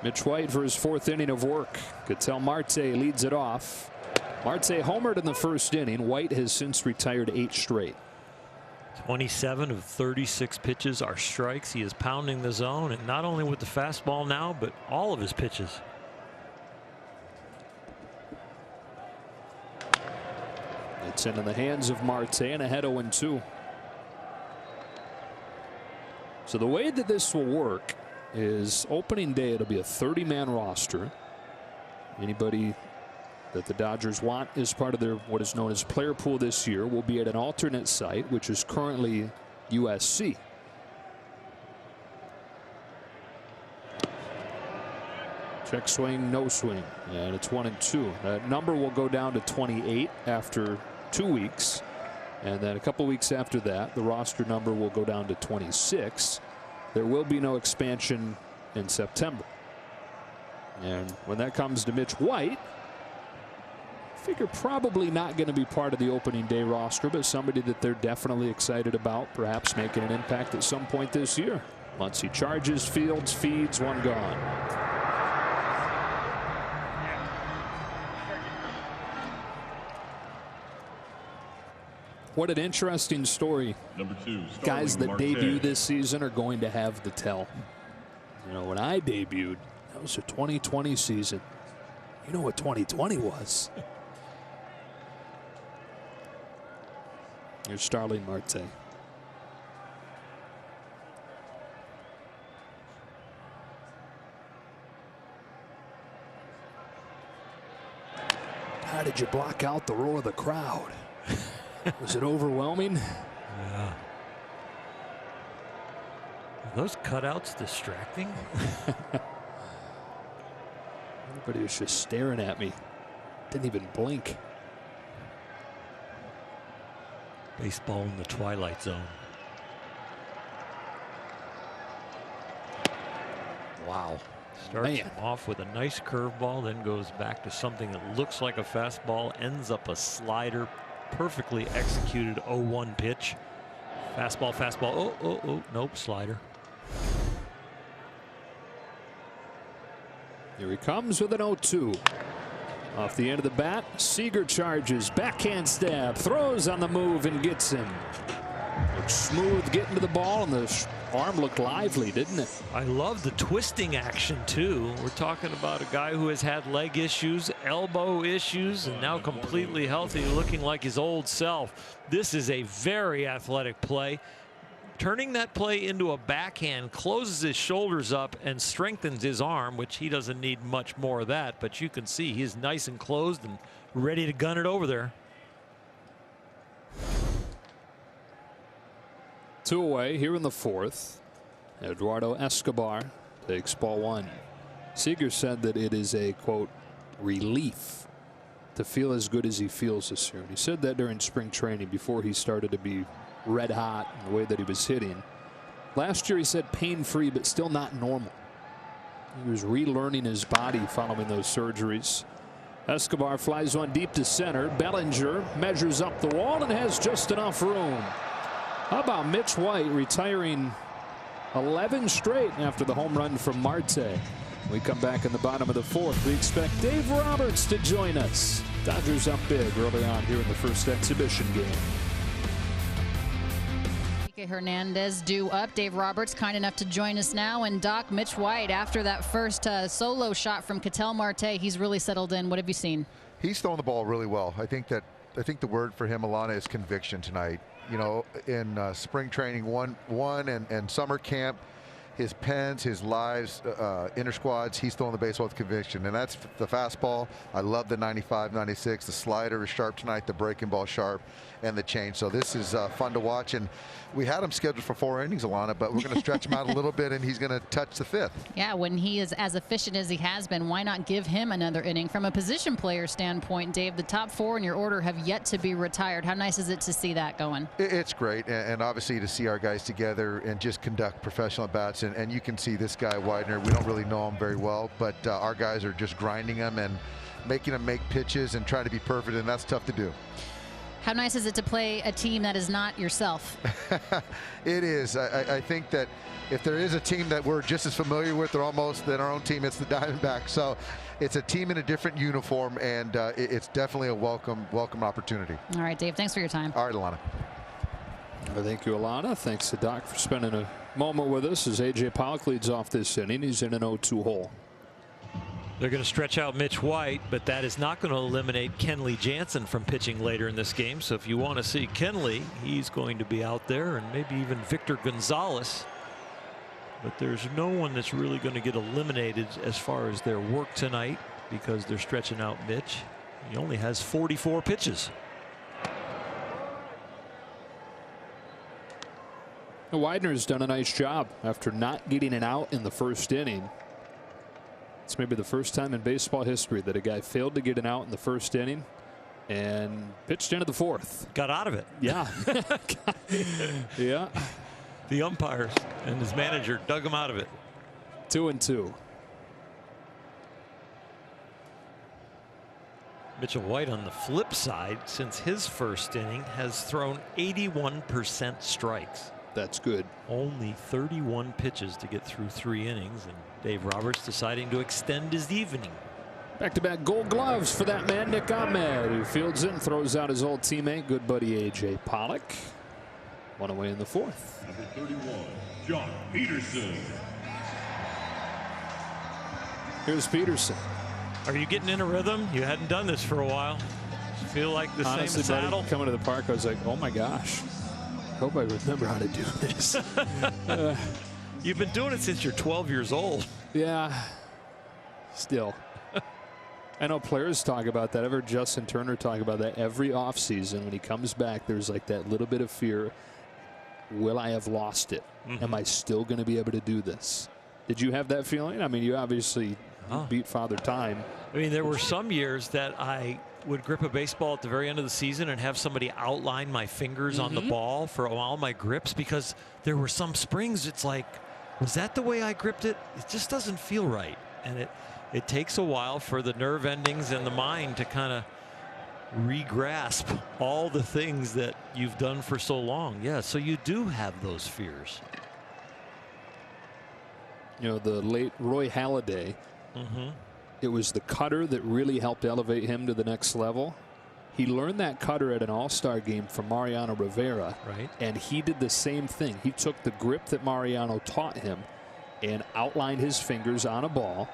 Mitch White for his 4th inning of work. Ketel Marte leads it off. Marte homered in the 1st inning. White has since retired 8 straight. 27 of 36 pitches are strikes. He is pounding the zone, and not only with the fastball now, but all of his pitches. It's in the hands of Marte and ahead 0-2. So the way that this will work is opening day, it'll be a 30-man roster. Anybody that the Dodgers want as part of their what is known as player pool this year will be at an alternate site, which is currently USC. Check swing, no swing, and it's 1-2. That number will go down to 28 after 2 weeks, and then a couple weeks after that the roster number will go down to 26. There will be no expansion in September, and when that comes to Mitch White, I figure probably not going to be part of the opening day roster, but somebody that they're definitely excited about perhaps making an impact at some point this year. Muncy charges, fields, feeds, 1 gone. What an interesting story. Number 2, guys that debut this season are going to have the tell. You know, when I debuted, that was a 2020 season. You know what 2020 was. Here's Starling Marte. How did you block out the roar of the crowd? Was it overwhelming? Yeah. Are those cutouts distracting? Everybody was just staring at me. Didn't even blink. Baseball in the twilight zone. Wow. Starts off with a nice curveball, then goes back to something that looks like a fastball, ends up a slider, perfectly executed 0-1 pitch. Fastball, fastball. Oh, nope, slider. Here he comes with an 0-2. Off the end of the bat, Seager charges, backhand stab, throws on the move and gets him. Looks smooth getting to the ball, and the arm looked lively, didn't it? I love the twisting action too. We're talking about a guy who has had leg issues, elbow issues, and now completely healthy, looking like his old self. This is a very athletic play. Turning that play into a backhand closes his shoulders up and strengthens his arm, which he doesn't need much more of that, but you can see he's nice and closed and ready to gun it over there. 2 away here in the 4th. Eduardo Escobar takes ball 1. Seager said that it is a, quote, relief to feel as good as he feels this year. And he said that during spring training before he started to be red hot in the way that he was hitting. Last year he said pain-free, but still not normal. He was relearning his body following those surgeries. Escobar flies one deep to center. Bellinger measures up the wall and has just enough room. How about Mitch White retiring 11 straight after the home run from Marte? We come back in the bottom of the 4th. We expect Dave Roberts to join us. Dodgers up big early on here in the first exhibition game. Hernandez due up. Dave Roberts kind enough to join us now. And Doc, Mitch White, after that first solo shot from Ketel Marte, he's really settled in. What have you seen? He's throwing the ball really well. I think the word for him, Alana, is conviction tonight. You know, in spring training one and summer camp, his pens, his lives, inter squads, he's throwing the baseball with conviction, and that's the fastball. I love the 95, 96. The slider is sharp tonight, the breaking ball sharp, and the change. So this is fun to watch. And we had him scheduled for 4 innings, Alana, but we're going to stretch him out a little bit, and he's going to touch the 5th. Yeah, when he is as efficient as he has been, why not give him another inning? From a position player standpoint, Dave, the top 4 in your order have yet to be retired. How nice is it to see that going? It's great, and obviously to see our guys together and just conduct professional at-bats. And you can see this guy, Widener, we don't really know him very well, but our guys are just grinding him and making him make pitches and trying to be perfect, and that's tough to do. How nice is it to play a team that is not yourself? It is. I think that if there is a team that we're just as familiar with or almost than our own team, it's the Diamondbacks. So it's a team in a different uniform, and it's definitely a welcome opportunity. All right, Dave, thanks for your time. All right, Alana. Thank you, Alana. Thanks to Doc for spending a moment with us as A.J. Pollock leads off this inning. He's in an 0-2 hole. They're going to stretch out Mitch White, but that is not going to eliminate Kenley Jansen from pitching later in this game. So if you want to see Kenley, he's going to be out there, and maybe even Victor Gonzalez. But there's no one that's really going to get eliminated as far as their work tonight because they're stretching out Mitch. He only has 44 pitches. Widener's done a nice job after not getting an out in the first inning. It's maybe the first time in baseball history that a guy failed to get an out in the first inning and pitched into the 4th. Got out of it. Yeah. Yeah. The umpires and his manager dug him out of it. 2-2. Mitchell White on the flip side, since his first inning, has thrown 81% strikes. That's good. Only 31 pitches to get through 3 innings, and Dave Roberts deciding to extend his evening. Back-to-back gold gloves for that man, Nick Ahmed, who fields it and throws out his old teammate, good buddy A.J. Pollock. 1 away in the 4th. Number 31, John Peterson. Here's Peterson. Are you getting in a rhythm? You hadn't done this for a while. Feel like the Honestly, same saddle? buddy, coming to the park, I was like, oh my gosh. Hope I remember how to do this. You've been doing it since you're 12 years old. Yeah. Still. I know players talk about that. I've heard Justin Turner talk about that every offseason. When he comes back, there's like that little bit of fear. Will I have lost it? Am I still going to be able to do this? Did you have that feeling? I mean, you obviously beat Father Time. I mean, there were some years that I would grip a baseball at the very end of the season and have somebody outline my fingers on the ball for all my grips, because there were some springs. It's like, was that the way I gripped it? It just doesn't feel right. And it takes a while for the nerve endings and the mind to kind of re-grasp all the things that you've done for so long. Yeah, so you do have those fears. You know, the late Roy Halladay, it was the cutter that really helped elevate him to the next level. He learned that cutter at an all-star game from Mariano Rivera. Right. And he did the same thing. He took the grip that Mariano taught him and outlined his fingers on a ball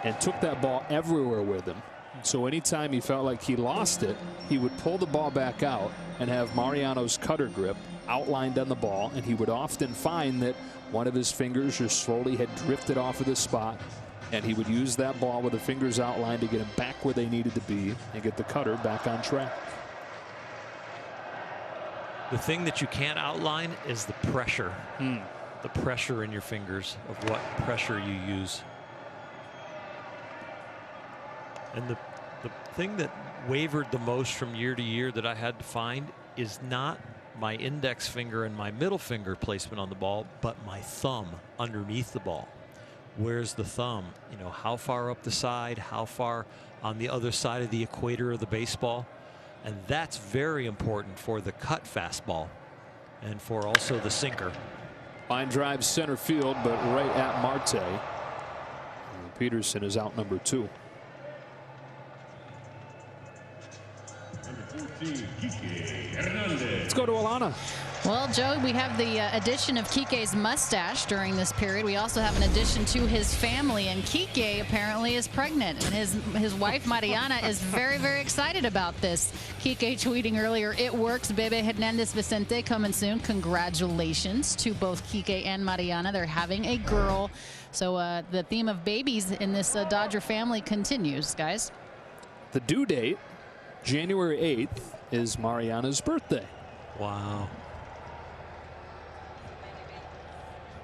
and took that ball everywhere with him. So anytime he felt like he lost it, he would pull the ball back out and have Mariano's cutter grip outlined on the ball, and he would often find that one of his fingers just slowly had drifted off of the spot, and he would use that ball with the fingers outlined to get him back where they needed to be and get the cutter back on track. The thing that you can't outline is the pressure. The pressure in your fingers, of what pressure you use. And the thing that wavered the most from year to year that I had to find is not my index finger and my middle finger placement on the ball, but my thumb underneath the ball. Where's the thumb? You know, how far up the side, how far on the other side of the equator of the baseball. And that's very important for the cut fastball and for also the sinker. Line drive center field, but right at Marte. And Peterson is out number 2. Let's go to Alana. Well, Joe, we have the addition of Kike's mustache during this period. We also have an addition to his family, and Kike apparently is pregnant, and his wife Mariana is very, very excited about this. Kike tweeting earlier, "It works, Bebe Hernandez Vicente coming soon." Congratulations to both Kike and Mariana. They're having a girl. So the theme of babies in this Dodger family continues, guys. The due date, January 8th, is Mariana's birthday. Wow.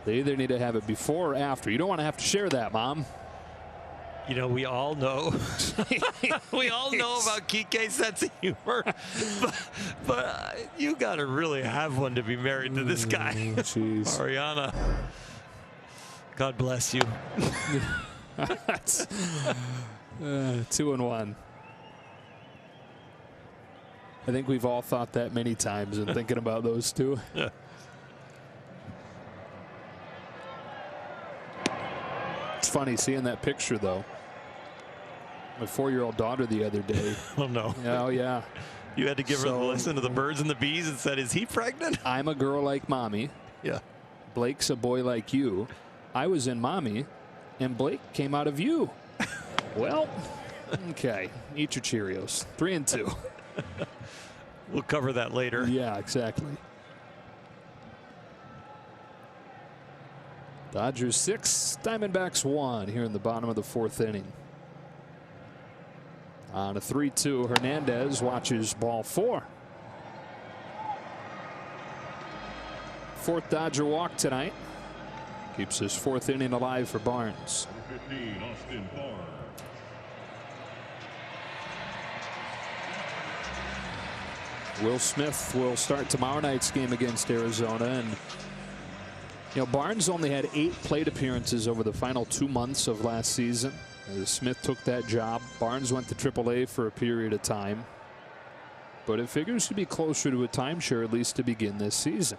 They either need to have it before or after. You don't want to have to share that, Mom. You know, we all know. We all know about Kike's sense of humor. But you got to really have one to be married to this guy. Jeez. Mariana. God bless you. That's 2-1. I think we've all thought that many times and thinking about those two. Yeah. It's funny seeing that picture, though. My 4-year-old daughter the other day. Oh, no. Oh, yeah. You had to give her the listen to the birds and the bees and said, "Is he pregnant?" I'm a girl like Mommy. Yeah. Blake's a boy like you. I was in Mommy, and Blake came out of you. Well, okay. Eat your Cheerios. 3-2. We'll cover that later. Yeah, exactly. Dodgers 6, Diamondbacks 1 here in the bottom of the 4th inning. On a 3-2, Hernandez watches ball 4. 4th Dodger walk tonight. Keeps his 4th inning alive for Barnes. 15, Austin Barnes. Will Smith will start tomorrow night's game against Arizona, and you know, Barnes only had 8 plate appearances over the final 2 months of last season. As Smith took that job, Barnes went to AAA for a period of time, but it figures to be closer to a timeshare at least to begin this season.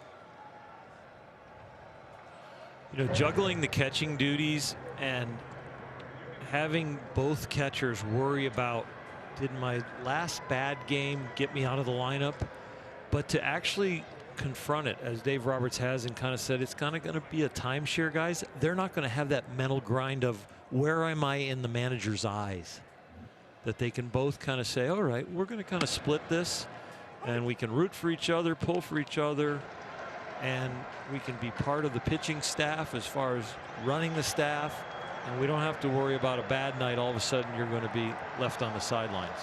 You know, juggling the catching duties and having both catchers worry about, did my last bad game get me out of the lineup? But to actually confront it, as Dave Roberts has, and kind of said it's kind of going to be a timeshare, guys. They're not going to have that mental grind of where am I in the manager's eyes. That they can both kind of say, all right, we're going to kind of split this, and we can root for each other, pull for each other, and we can be part of the pitching staff as far as running the staff, And we don't have to worry about a bad night. All of a sudden, you're going to be left on the sidelines.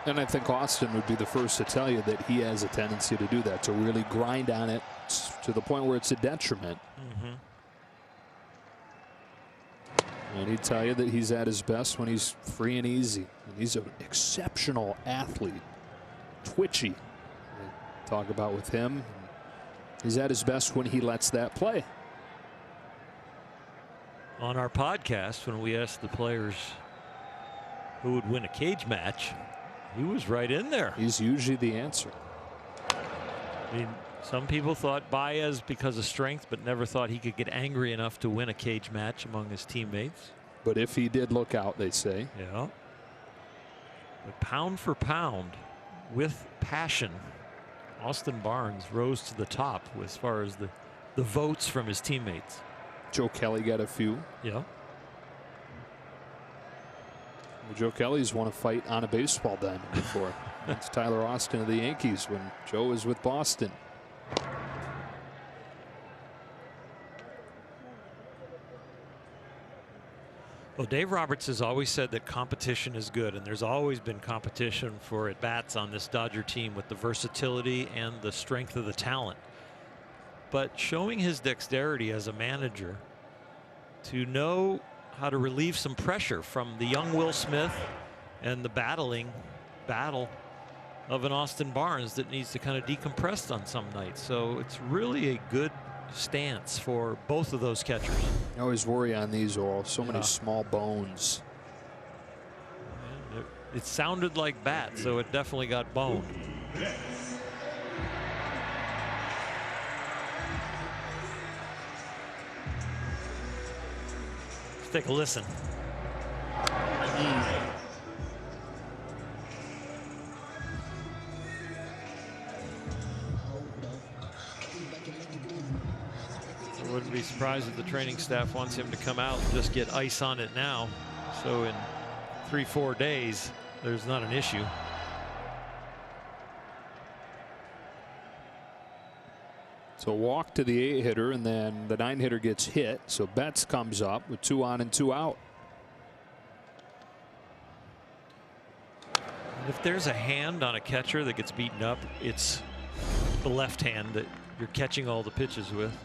And I think Austin would be the first to tell you that he has a tendency to do that, to really grind on it to the point where it's a detriment. And he'd tell you that he's at his best when he's free and easy. And he's an exceptional athlete, twitchy. Talk about with him. He's at his best when he lets that play. On our podcast, when we asked the players who would win a cage match, he was right in there. He's usually the answer. I mean, some people thought Baez because of strength, but never thought he could get angry enough to win a cage match among his teammates. But if he did look out, they say. Yeah. But pound for pound, with passion, Austin Barnes rose to the top as far as the votes from his teammates. Joe Kelly got a few. Yeah. Well, Joe Kelly's won a fight on a baseball diamond before. That's Tyler Austin of the Yankees when Joe was with Boston. Well, Dave Roberts has always said that competition is good, and there's always been competition for at-bats on this Dodger team with the versatility and the strength of the talent. But showing his dexterity as a manager to know how to relieve some pressure from the young Will Smith and the battle of an Austin Barnes that needs to kind of decompress on some nights. So it's really a good stance for both of those catchers. I always worry on these, Oral. So many small bones. It sounded like bat, so it definitely got boned. Let's take a listen. I wouldn't be surprised if the training staff wants him to come out and just get ice on it now. So in 3-4 days, there's not an issue. So walk to the 8-hitter, and then the 9-hitter gets hit. So Betts comes up with 2 on and 2 out. If there's a hand on a catcher that gets beaten up, it's the left hand that you're catching all the pitches with.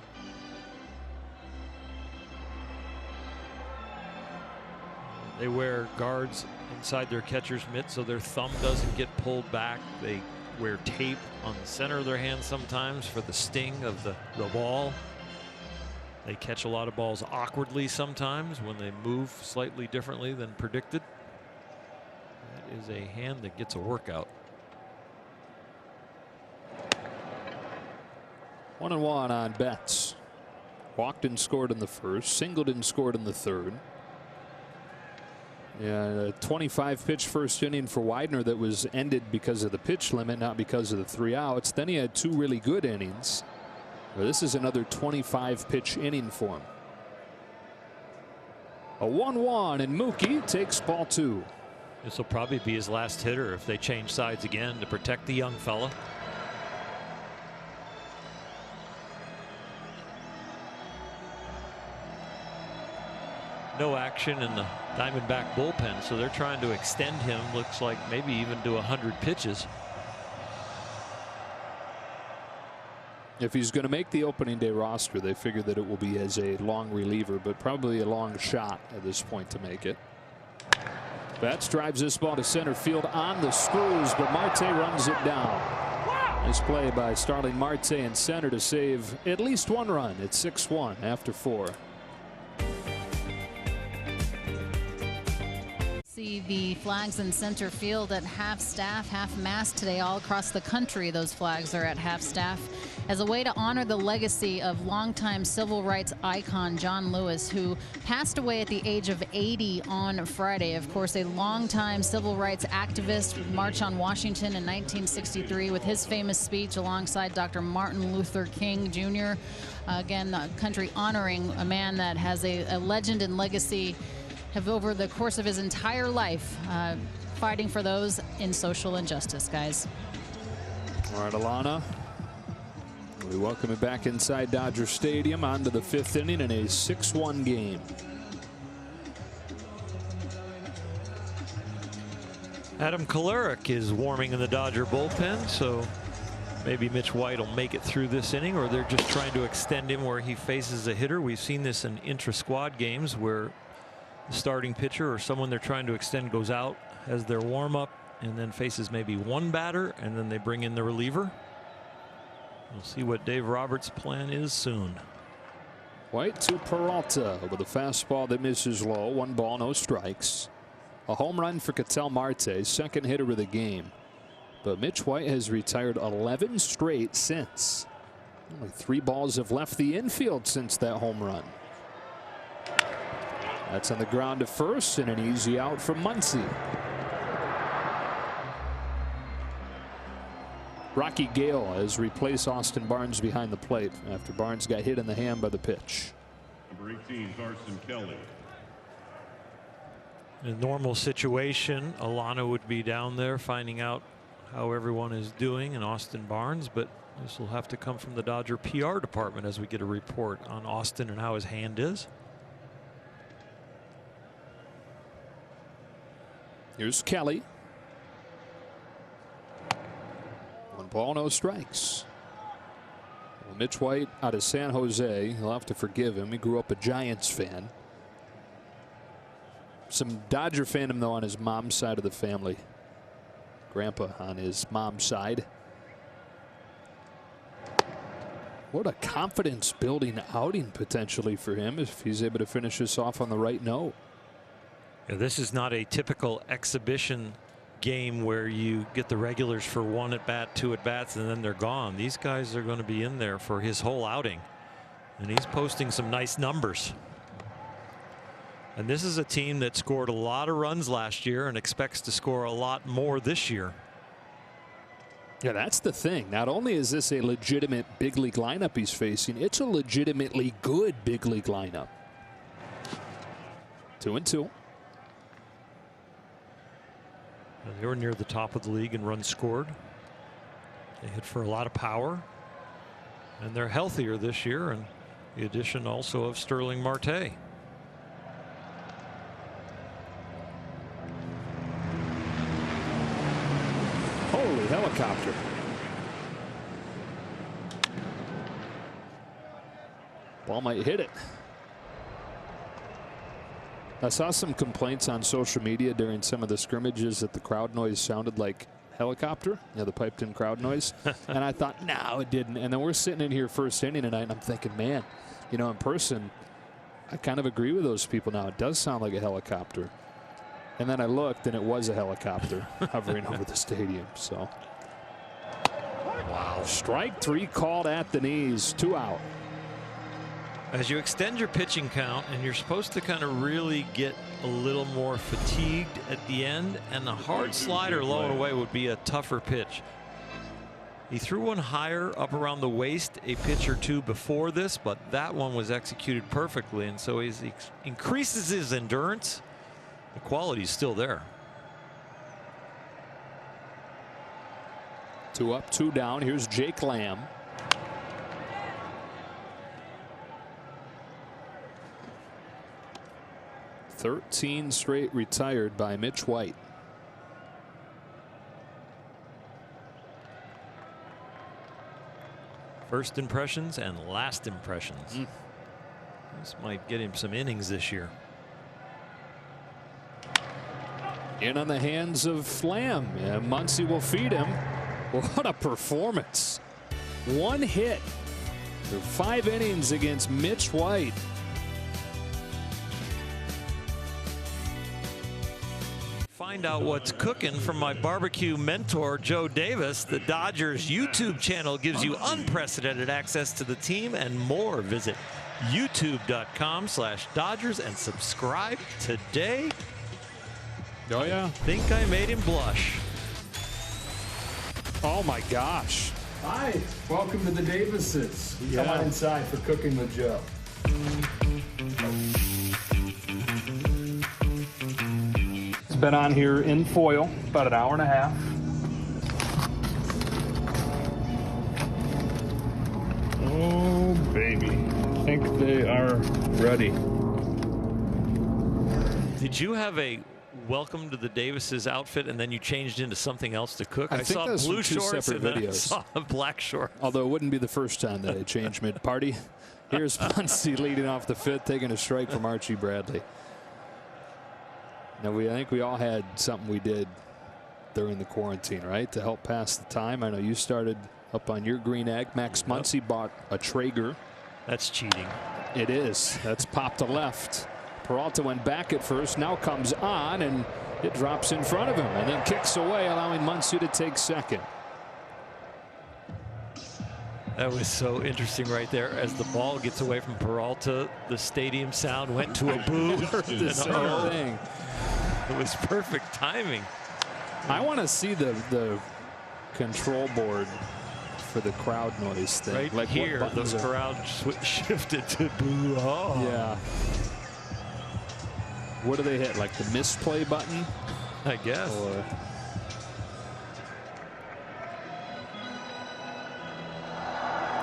They wear guards inside their catcher's mitt so their thumb doesn't get pulled back. They wear tape on the center of their hand sometimes for the sting of the ball. They catch a lot of balls awkwardly sometimes when they move slightly differently than predicted. That is a hand that gets a workout. 1-1 on Betts. Walked and scored in the first. Singled and scored in the third. Yeah, a 25 pitch first inning for Widener that was ended because of the pitch limit, not because of the 3 outs. Then he had 2 really good innings. Well, this is another 25 pitch inning for him. A 1-1, and Mookie takes ball 2. This will probably be his last hitter if they change sides again to protect the young fella. No action in the Diamondback bullpen, so they're trying to extend him. Looks like maybe even to 100 pitches. If he's going to make the opening day roster, they figure that it will be as a long reliever, but probably a long shot at this point to make it. Betts drives this ball to center field on the screws, but Marte runs it down. Nice play by Starling Marte in center to save at least 1 run. It's 6-1 after 4. See the flags in center field at half staff, half mast today all across the country. Those flags are at half staff as a way to honor the legacy of longtime civil rights icon John Lewis, who passed away at the age of 80 on Friday. Of course, a longtime civil rights activist, March on Washington in 1963 with his famous speech alongside Dr. Martin Luther King Jr. Again, the country honoring a man that has a legend and legacy have over the course of his entire life fighting for those in social injustice, guys. All right, Alana, we welcome you back inside Dodger Stadium onto the 5th inning in a 6-1 game. Adam Kolarek is warming in the Dodger bullpen, so maybe Mitch White will make it through this inning, or they're just trying to extend him where he faces a hitter. We've seen this in intra-squad games where the starting pitcher or someone they're trying to extend goes out, has their warm-up, and then faces maybe one batter, and then they bring in the reliever. We'll see what Dave Roberts' plan is soon. White to Peralta with a fastball that misses low. 1 ball, no strikes. A home run for Ketel Marte, second hitter of the game. But Mitch White has retired 11 straight since. Only 3 balls have left the infield since that home run. That's on the ground to first, and an easy out from Muncy. Rocky Gale has replaced Austin Barnes behind the plate after Barnes got hit in the hand by the pitch. Number 18, Carson Kelly. In a normal situation, Alana would be down there finding out how everyone is doing in Austin Barnes, but this will have to come from the Dodger PR department as we get a report on Austin and how his hand is. Here's Kelly. 1 ball, no strikes. Well, Mitch White out of San Jose. He'll have to forgive him. He grew up a Giants fan. Some Dodger fandom, though, on his mom's side of the family. Grandpa on his mom's side. What a confidence building outing potentially for him if he's able to finish this off on the right note. Yeah, this is not a typical exhibition game where you get the regulars for 1 at bat, 2 at bats, and then they're gone. These guys are going to be in there for his whole outing, and he's posting some nice numbers. And this is a team that scored a lot of runs last year and expects to score a lot more this year. Yeah, that's the thing. Not only is this a legitimate big league lineup he's facing, it's a legitimately good big league lineup. 2-2. They were near the top of the league in runs scored. They hit for a lot of power, and they're healthier this year, and the addition also of Sterling Marte. Holy helicopter. Ball might hit it. I saw some complaints on social media during some of the scrimmages that the crowd noise sounded like helicopter, you know, the piped in crowd noise. And I thought, no, it didn't. And then we're sitting in here first inning tonight, and I'm thinking, man, you know, in person, I kind of agree with those people now. It does sound like a helicopter. And then I looked, and it was a helicopter hovering over the stadium. So, wow. Strike 3 called at the knees, 2 out. As you extend your pitching count, and you're supposed to kind of really get a little more fatigued at the end, and the hard slider low and away would be a tougher pitch. He threw one higher up around the waist a pitch or 2 before this, but that one was executed perfectly, and so he increases his endurance. The quality is still there. 2 up, 2 down. Here's Jake Lamb. "13 straight retired by Mitch White." First impressions and last impressions. This might get him some innings this year. In on the hands of Lamb. Yeah, Muncy will feed him. What a performance. 1 hit through 5 innings against Mitch White. Find out what's cooking from my barbecue mentor, Joe Davis. The Dodgers YouTube channel gives you unprecedented access to the team and more. Visit youtube.com/Dodgers and subscribe today. Oh, yeah. Think I made him blush. Oh, my gosh. Hi, welcome to the Davises. Come on inside for Cooking with Joe. It's been on here in foil about an hour and a half. Oh, baby. I think they are ready. Did you have a welcome to the Davises outfit, and then you changed into something else to cook? I saw those blue were two shorts and separate then I videos. saw black shorts. Although it wouldn't be the first time that I changed mid-party. Here's Muncy leading off the fifth, taking a strike from Archie Bradley. Now, I think we all had something we did during the quarantine, right, to help pass the time. I know you started up on your green egg. Max Muncy bought a Traeger. That's cheating. It is. That's popped to left. Peralta went back at first, now comes on, and it drops in front of him and then kicks away, allowing Muncy to take second. That was so interesting right there. As the ball gets away from Peralta, the stadium sound went to a boo. The same thing. It was perfect timing. I want to see the control board for the crowd noise thing. Right like here, the crowd shifted to boo. Oh. Yeah. What do they hit? Like the misplay button? I guess. Or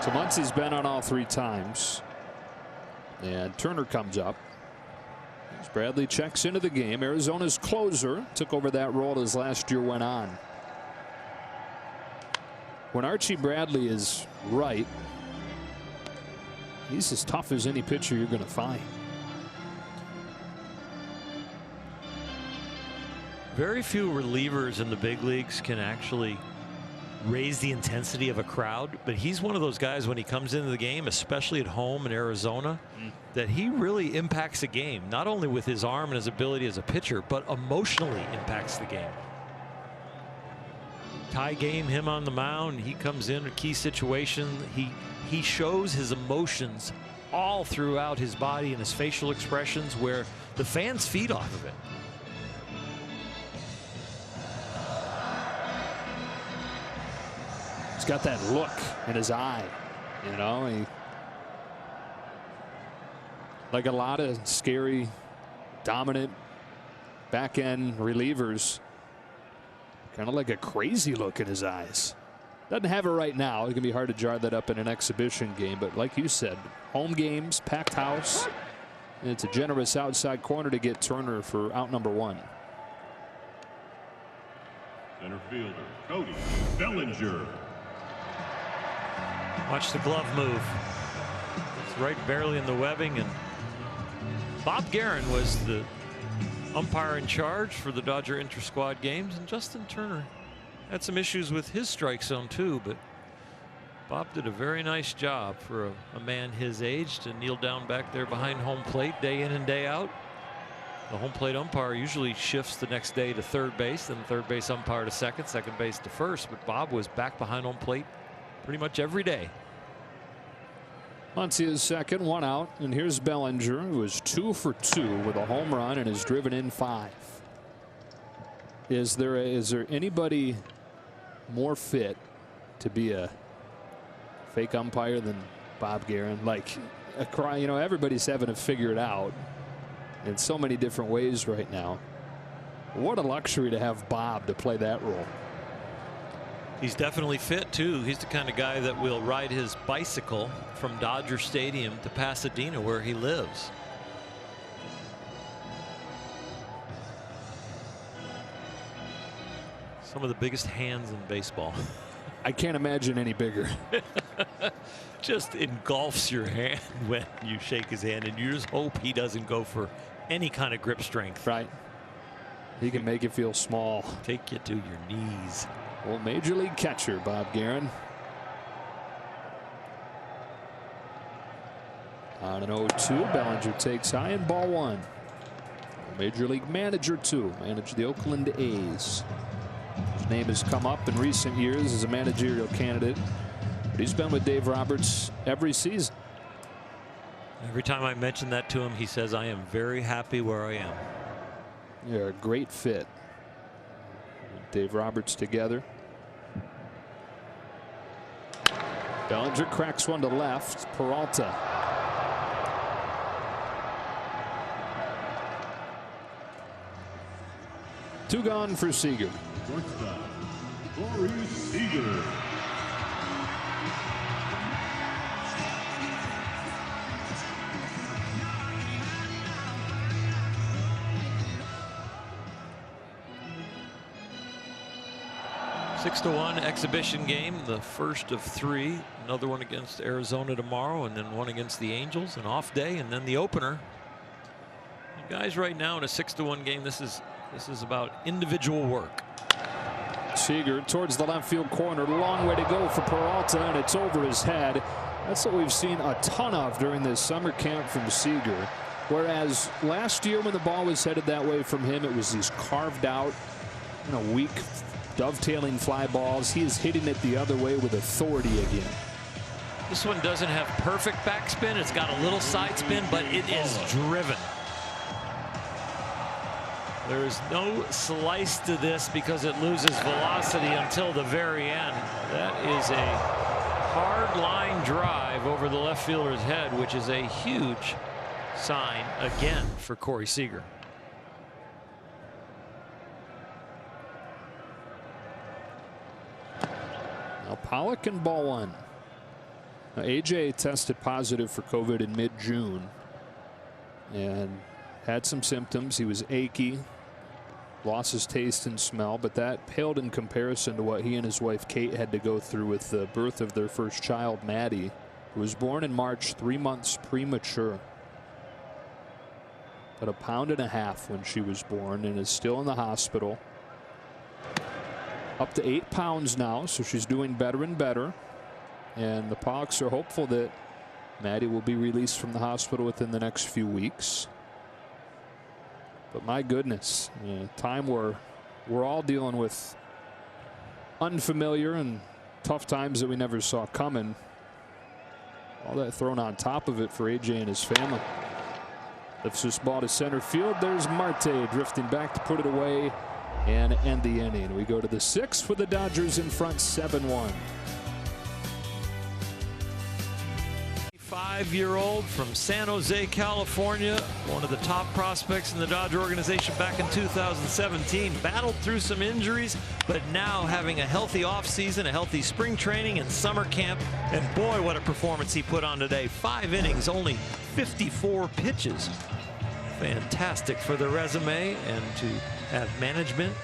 so Muncy's been on all 3 times. And Turner comes up. As Bradley checks into the game. Arizona's closer took over that role as last year went on. When Archie Bradley is right, he's as tough as any pitcher you're going to find. Very few relievers in the big leagues can actually raise the intensity of a crowd, but he's one of those guys when he comes into the game, especially at home in Arizona, that he really impacts the game, not only with his arm and his ability as a pitcher, but emotionally impacts the game. Tie game, him on the mound, he comes in a key situation. He shows his emotions all throughout his body and his facial expressions where the fans feed off of it. He's got that look in his eye, you know. Like a lot of scary, dominant back end relievers, kind of like a crazy look in his eyes. Doesn't have it right now. It can be hard to jar that up in an exhibition game, but like you said, home games, packed house, and it's a generous outside corner to get Turner for out number 1. Center fielder Cody Bellinger. Watch the glove move. It's right barely in the webbing, and Bob Guerin was the umpire in charge for the Dodger inter-squad games, and Justin Turner had some issues with his strike zone too, but Bob did a very nice job for a man his age to kneel down back there behind home plate day in and day out. The home plate umpire usually shifts the next day to third base, then the third base umpire to second base to first, but Bob was back behind home plate pretty much every day. Muncy is second, 1 out, and here's Bellinger, who is 2 for 2 with a home run and has driven in 5. Is there anybody more fit to be a fake umpire than Bob Guerin? Like, you know, everybody's having to figure it out in so many different ways right now. What a luxury to have Bob to play that role. He's definitely fit too. He's the kind of guy that will ride his bicycle from Dodger Stadium to Pasadena where he lives. Some of the biggest hands in baseball. I can't imagine any bigger. Just engulfs your hand when you shake his hand, and you just hope he doesn't go for any kind of grip strength. Right. He can make it feel small. Take you to your knees. Well, major league catcher Bob Guerin. On an 0-2, Bellinger takes high and ball 1. Major league manager 2, managed the Oakland A's. His name has come up in recent years as a managerial candidate, but he's been with Dave Roberts every season. Every time I mention that to him, he says, I am very happy where I am. You're a great fit. Dave Roberts together. Bellinger cracks one to left. Peralta. Two gone for Seager. Shortstop, Corey Seager. 6-1 exhibition game, the first of 3. Another one against Arizona tomorrow, and then one against the Angels, an off day, and then the opener. You guys, right now in a 6-1 game, this is about individual work. Seager towards the left field corner. Long way to go for Peralta, and it's over his head. That's what we've seen a ton of during this summer camp from Seager. Whereas last year when the ball was headed that way from him, it was these carved out, weak dovetailing fly balls. He is hitting it the other way with authority again. This one doesn't have perfect backspin. It's got a little side spin, but it is driven. There is no slice to this because it loses velocity until the very end. That is a hard line drive over the left fielder's head, which is a huge sign again for Corey Seager. Now Pollock and ball 1. Now AJ tested positive for COVID in mid-June and had some symptoms. He was achy, lost his taste and smell, but that paled in comparison to what he and his wife Kate had to go through with the birth of their first child, Maddie, who was born in March, 3 months premature. But 1.5 pounds when she was born and is still in the hospital. Up to 8 pounds now, so she's doing better and better. And the Pollocks are hopeful that Maddie will be released from the hospital within the next few weeks. But my goodness, time where we're all dealing with unfamiliar and tough times that we never saw coming. All that thrown on top of it for AJ and his family. Lifts this ball to center field. There's Marte drifting back to put it away and end the inning. We go to the 6th with the Dodgers in front 7-1. 5-year-old from San Jose, California, one of the top prospects in the Dodger organization back in 2017. Battled through some injuries, but now having a healthy offseason, a healthy spring training and summer camp. And boy, what a performance he put on today. 5 innings, only 54 pitches. Fantastic for the resume, and to have management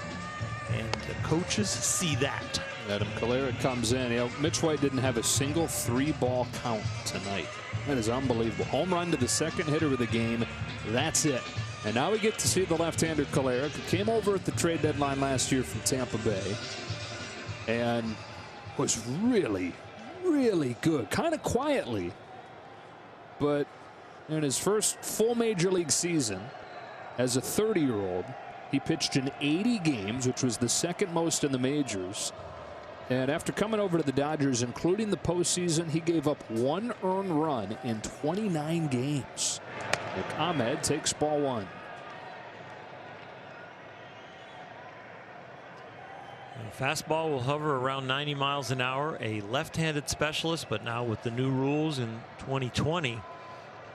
and the coaches see that. Adam Calera comes in. Mitch White didn't have a single 3-ball count tonight. That is unbelievable. Home run to the second hitter of the game. That's it. And now we get to see the left-hander Calera, who came over at the trade deadline last year from Tampa Bay and was really, really good. Kind of quietly. But in his first full major league season as a 30-year-old, he pitched in 80 games, which was the second most in the majors. And after coming over to the Dodgers, including the postseason, he gave up 1 earned run in 29 games. Nick Ahmed takes ball 1. Fastball will hover around 90 miles an hour. A left-handed specialist, but now with the new rules in 2020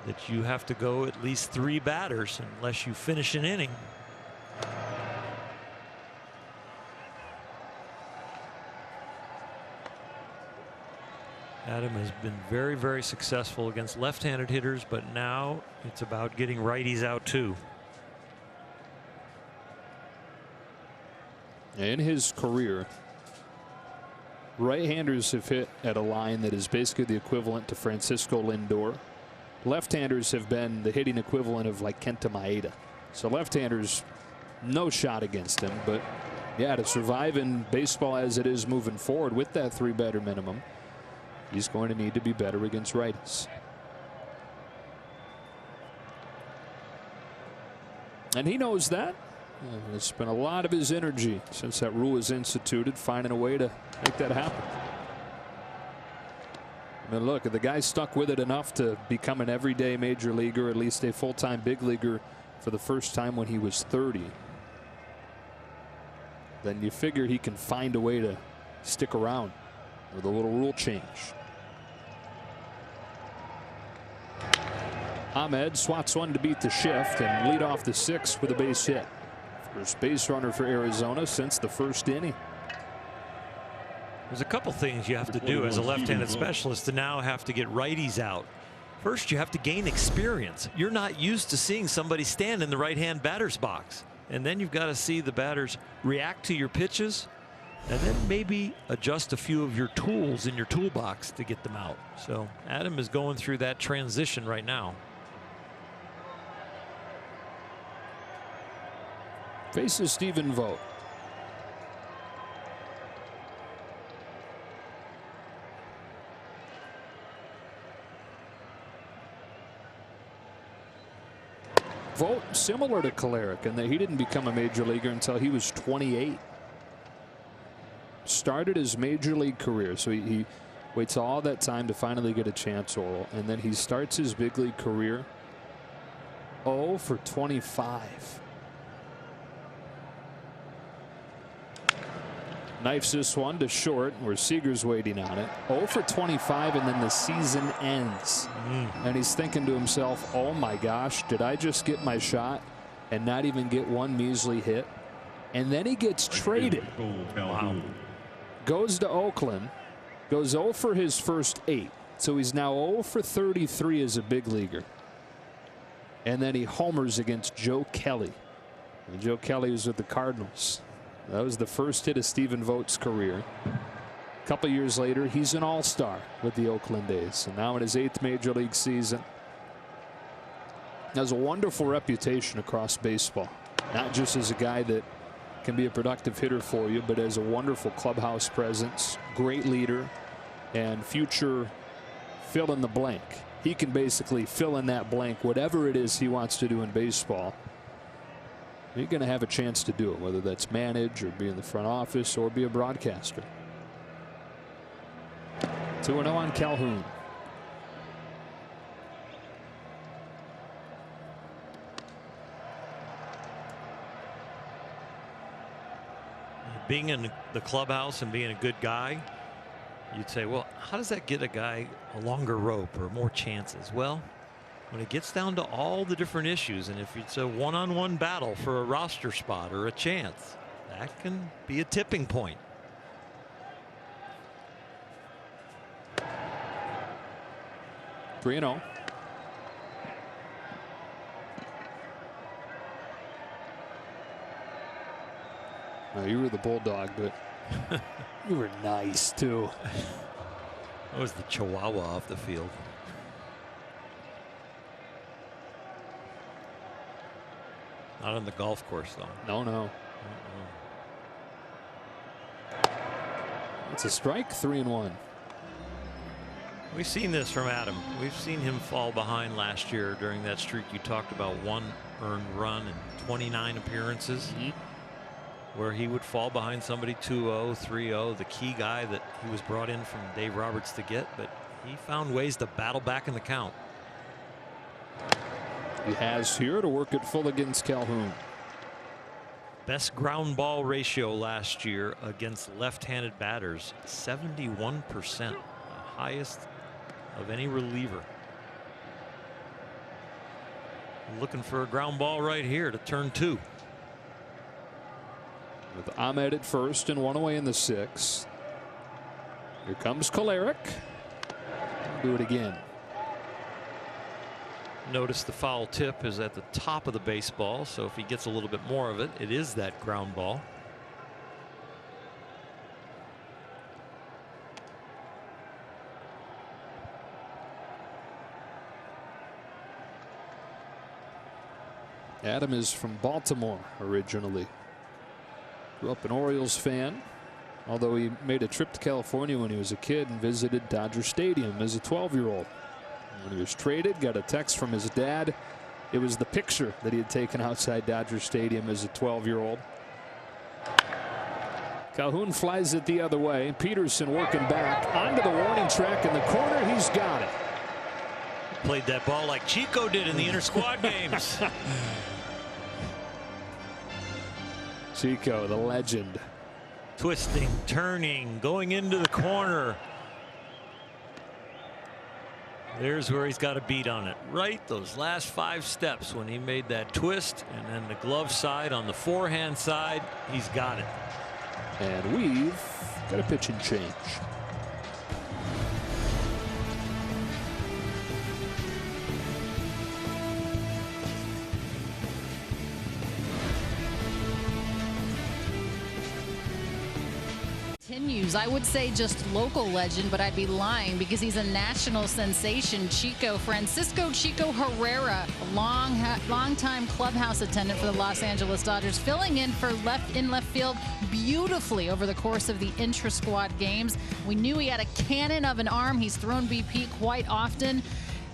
that you have to go at least 3 batters unless you finish an inning. Adam has been very, very successful against left-handed hitters, but now it's about getting righties out too. In his career, right-handers have hit at a line that is basically the equivalent to Francisco Lindor. Left-handers have been the hitting equivalent of like Kenta Maeda. So left-handers, no shot against him. But yeah, to survive in baseball as it is moving forward with that 3-batter minimum, he's going to need to be better against righties. And he knows that. And it's been a lot of his energy since that rule was instituted, finding a way to make that happen. I mean, look, if the guy stuck with it enough to become an everyday major leaguer, at least a full-time big leaguer for the first time when he was 30, then you figure he can find a way to stick around with a little rule change. Ahmed swats one to beat the shift and lead off the 6th with a base hit. First base runner for Arizona since the first inning. There's a couple things you have to do as a left-handed specialist to now have to get righties out. First, you have to gain experience. You're not used to seeing somebody stand in the right-hand batter's box. And then you've got to see the batters react to your pitches, and then maybe adjust a few of your tools in your toolbox to get them out. So Adam is going through that transition right now. Faces Stephen Vogt. Vogt, similar to Kolarek in that he didn't become a major leaguer until he was 28. Started his major league career, so he waits all that time to finally get a chance, Oral, and then he starts his big league career 0 for 25. Knifes this one to short where Seager's waiting on it. 0 for 25, and then the season ends. And he's thinking to himself, oh my gosh, did I just get my shot and not even get one measly hit? And then he gets traded. Wow. Goes to Oakland, goes 0 for his first 8. So he's now 0 for 33 as a big leaguer. And then he homers against Joe Kelly. And Joe Kelly was with the Cardinals. That was the first hit of Stephen Vogt's career. A couple years later, he's an all-star with the Oakland A's. And now in his 8th major league season, has a wonderful reputation across baseball. Not just as a guy that can be a productive hitter for you, but as a wonderful clubhouse presence, great leader, and future fill in the blank. He can basically fill in that blank, whatever it is he wants to do in baseball. You're going to have a chance to do it, whether that's manage or be in the front office or be a broadcaster. 2-0 on Calhoun. Being in the clubhouse and being a good guy, you'd say, well, how does that get a guy a longer rope or more chances? Well, when it gets down to all the different issues, and if it's a one-on-one battle for a roster spot or a chance, that can be a tipping point. Three-0. Now, you were the bulldog, but you were nice too. That was the Chihuahua off the field. Not on the golf course, though. No. It's a strike. 3-1. We've seen this from Adam. We've seen him fall behind last year during that streak you talked about, 1 earned run and 29 appearances, where he would fall behind somebody 2-0, 3-0, the key guy that he was brought in from Dave Roberts to get, but he found ways to battle back in the count. He has here to work it full against Calhoun. Best ground ball ratio last year against left-handed batters, 71%, the highest of any reliever. Looking for a ground ball right here to turn 2. With Ahmed at first and 1 away in the 6th. Here comes Kolarek. Do it again. Notice the foul tip is at the top of the baseball, so if he gets a little bit more of it, it is that ground ball. Adam is from Baltimore originally. Grew up an Orioles fan, although he made a trip to California when he was a kid and visited Dodger Stadium as a 12-year-old. When he was traded, got a text from his dad. It was the picture that he had taken outside Dodger Stadium as a 12-year-old. Calhoun flies it the other way. Peterson working back onto the warning track in the corner. He's got it. Played that ball like Chico did in the inter-squad games. Chico, the legend. Twisting, turning, going into the corner. There's where he's got a beat on it. Right, those last 5 steps when he made that twist, and then the glove side on the forehand side, he's got it. And we've got a pitch and change. continues. I would say just local legend, but I'd be lying because he's a national sensation. Francisco Chico Herrera, a long-time clubhouse attendant for the Los Angeles Dodgers, filling in for left field beautifully over the course of the intra-squad games. We knew he had a cannon of an arm. He's thrown BP quite often.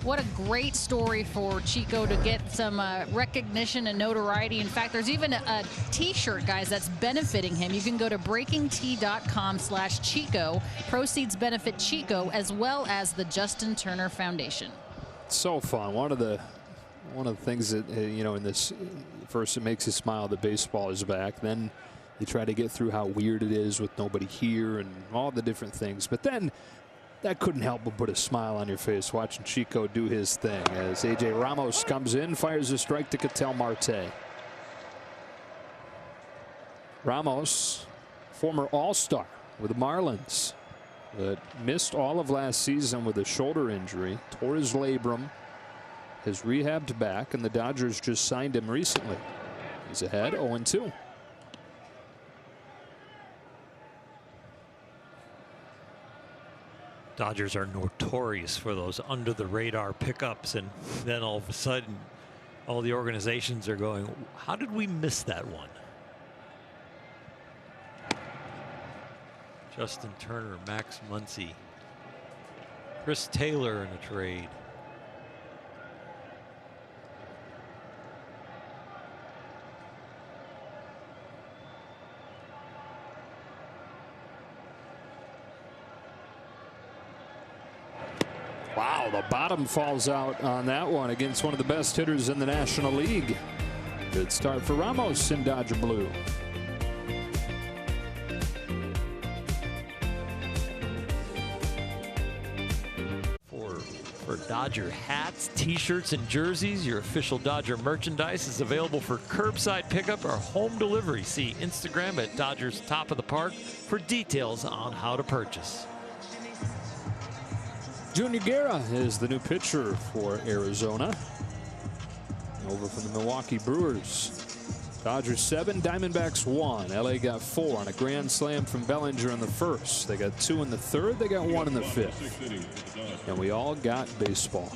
What a great story for Chico to get some recognition and notoriety. In fact, there's even a t-shirt, guys, that's benefiting him. You can go to breakingtea.com/Chico. Proceeds benefit Chico as well as the Justin Turner Foundation. So fun. One of the things that in this, first it makes you smile that baseball is back. Then you try to get through how weird it is with nobody here and all the different things. But then that couldn't help but put a smile on your face watching Chico do his thing as A.J. Ramos comes in, fires a strike to Ketel Marte. Ramos, former All-Star with the Marlins, but missed all of last season with a shoulder injury, tore his labrum, has rehabbed back, and the Dodgers just signed him recently. He's ahead 0-2. Dodgers are notorious for those under the radar pickups, and then all of a sudden all the organizations are going, how did we miss that one? Justin Turner, Max Muncy, Chris Taylor in a trade. Wow, the bottom falls out on that one against one of the best hitters in the National League. Good start for Ramos in Dodger blue. For Dodger hats, t-shirts, and jerseys, your official Dodger merchandise is available for curbside pickup or home delivery. See Instagram at Dodgers Top of the Park for details on how to purchase. Junior Guerra is the new pitcher for Arizona. Over from the Milwaukee Brewers. Dodgers 7, Diamondbacks 1. LA got 4 on a grand slam from Bellinger in the first. They got 2 in the third. They got 1 in the fifth. And we all got baseball.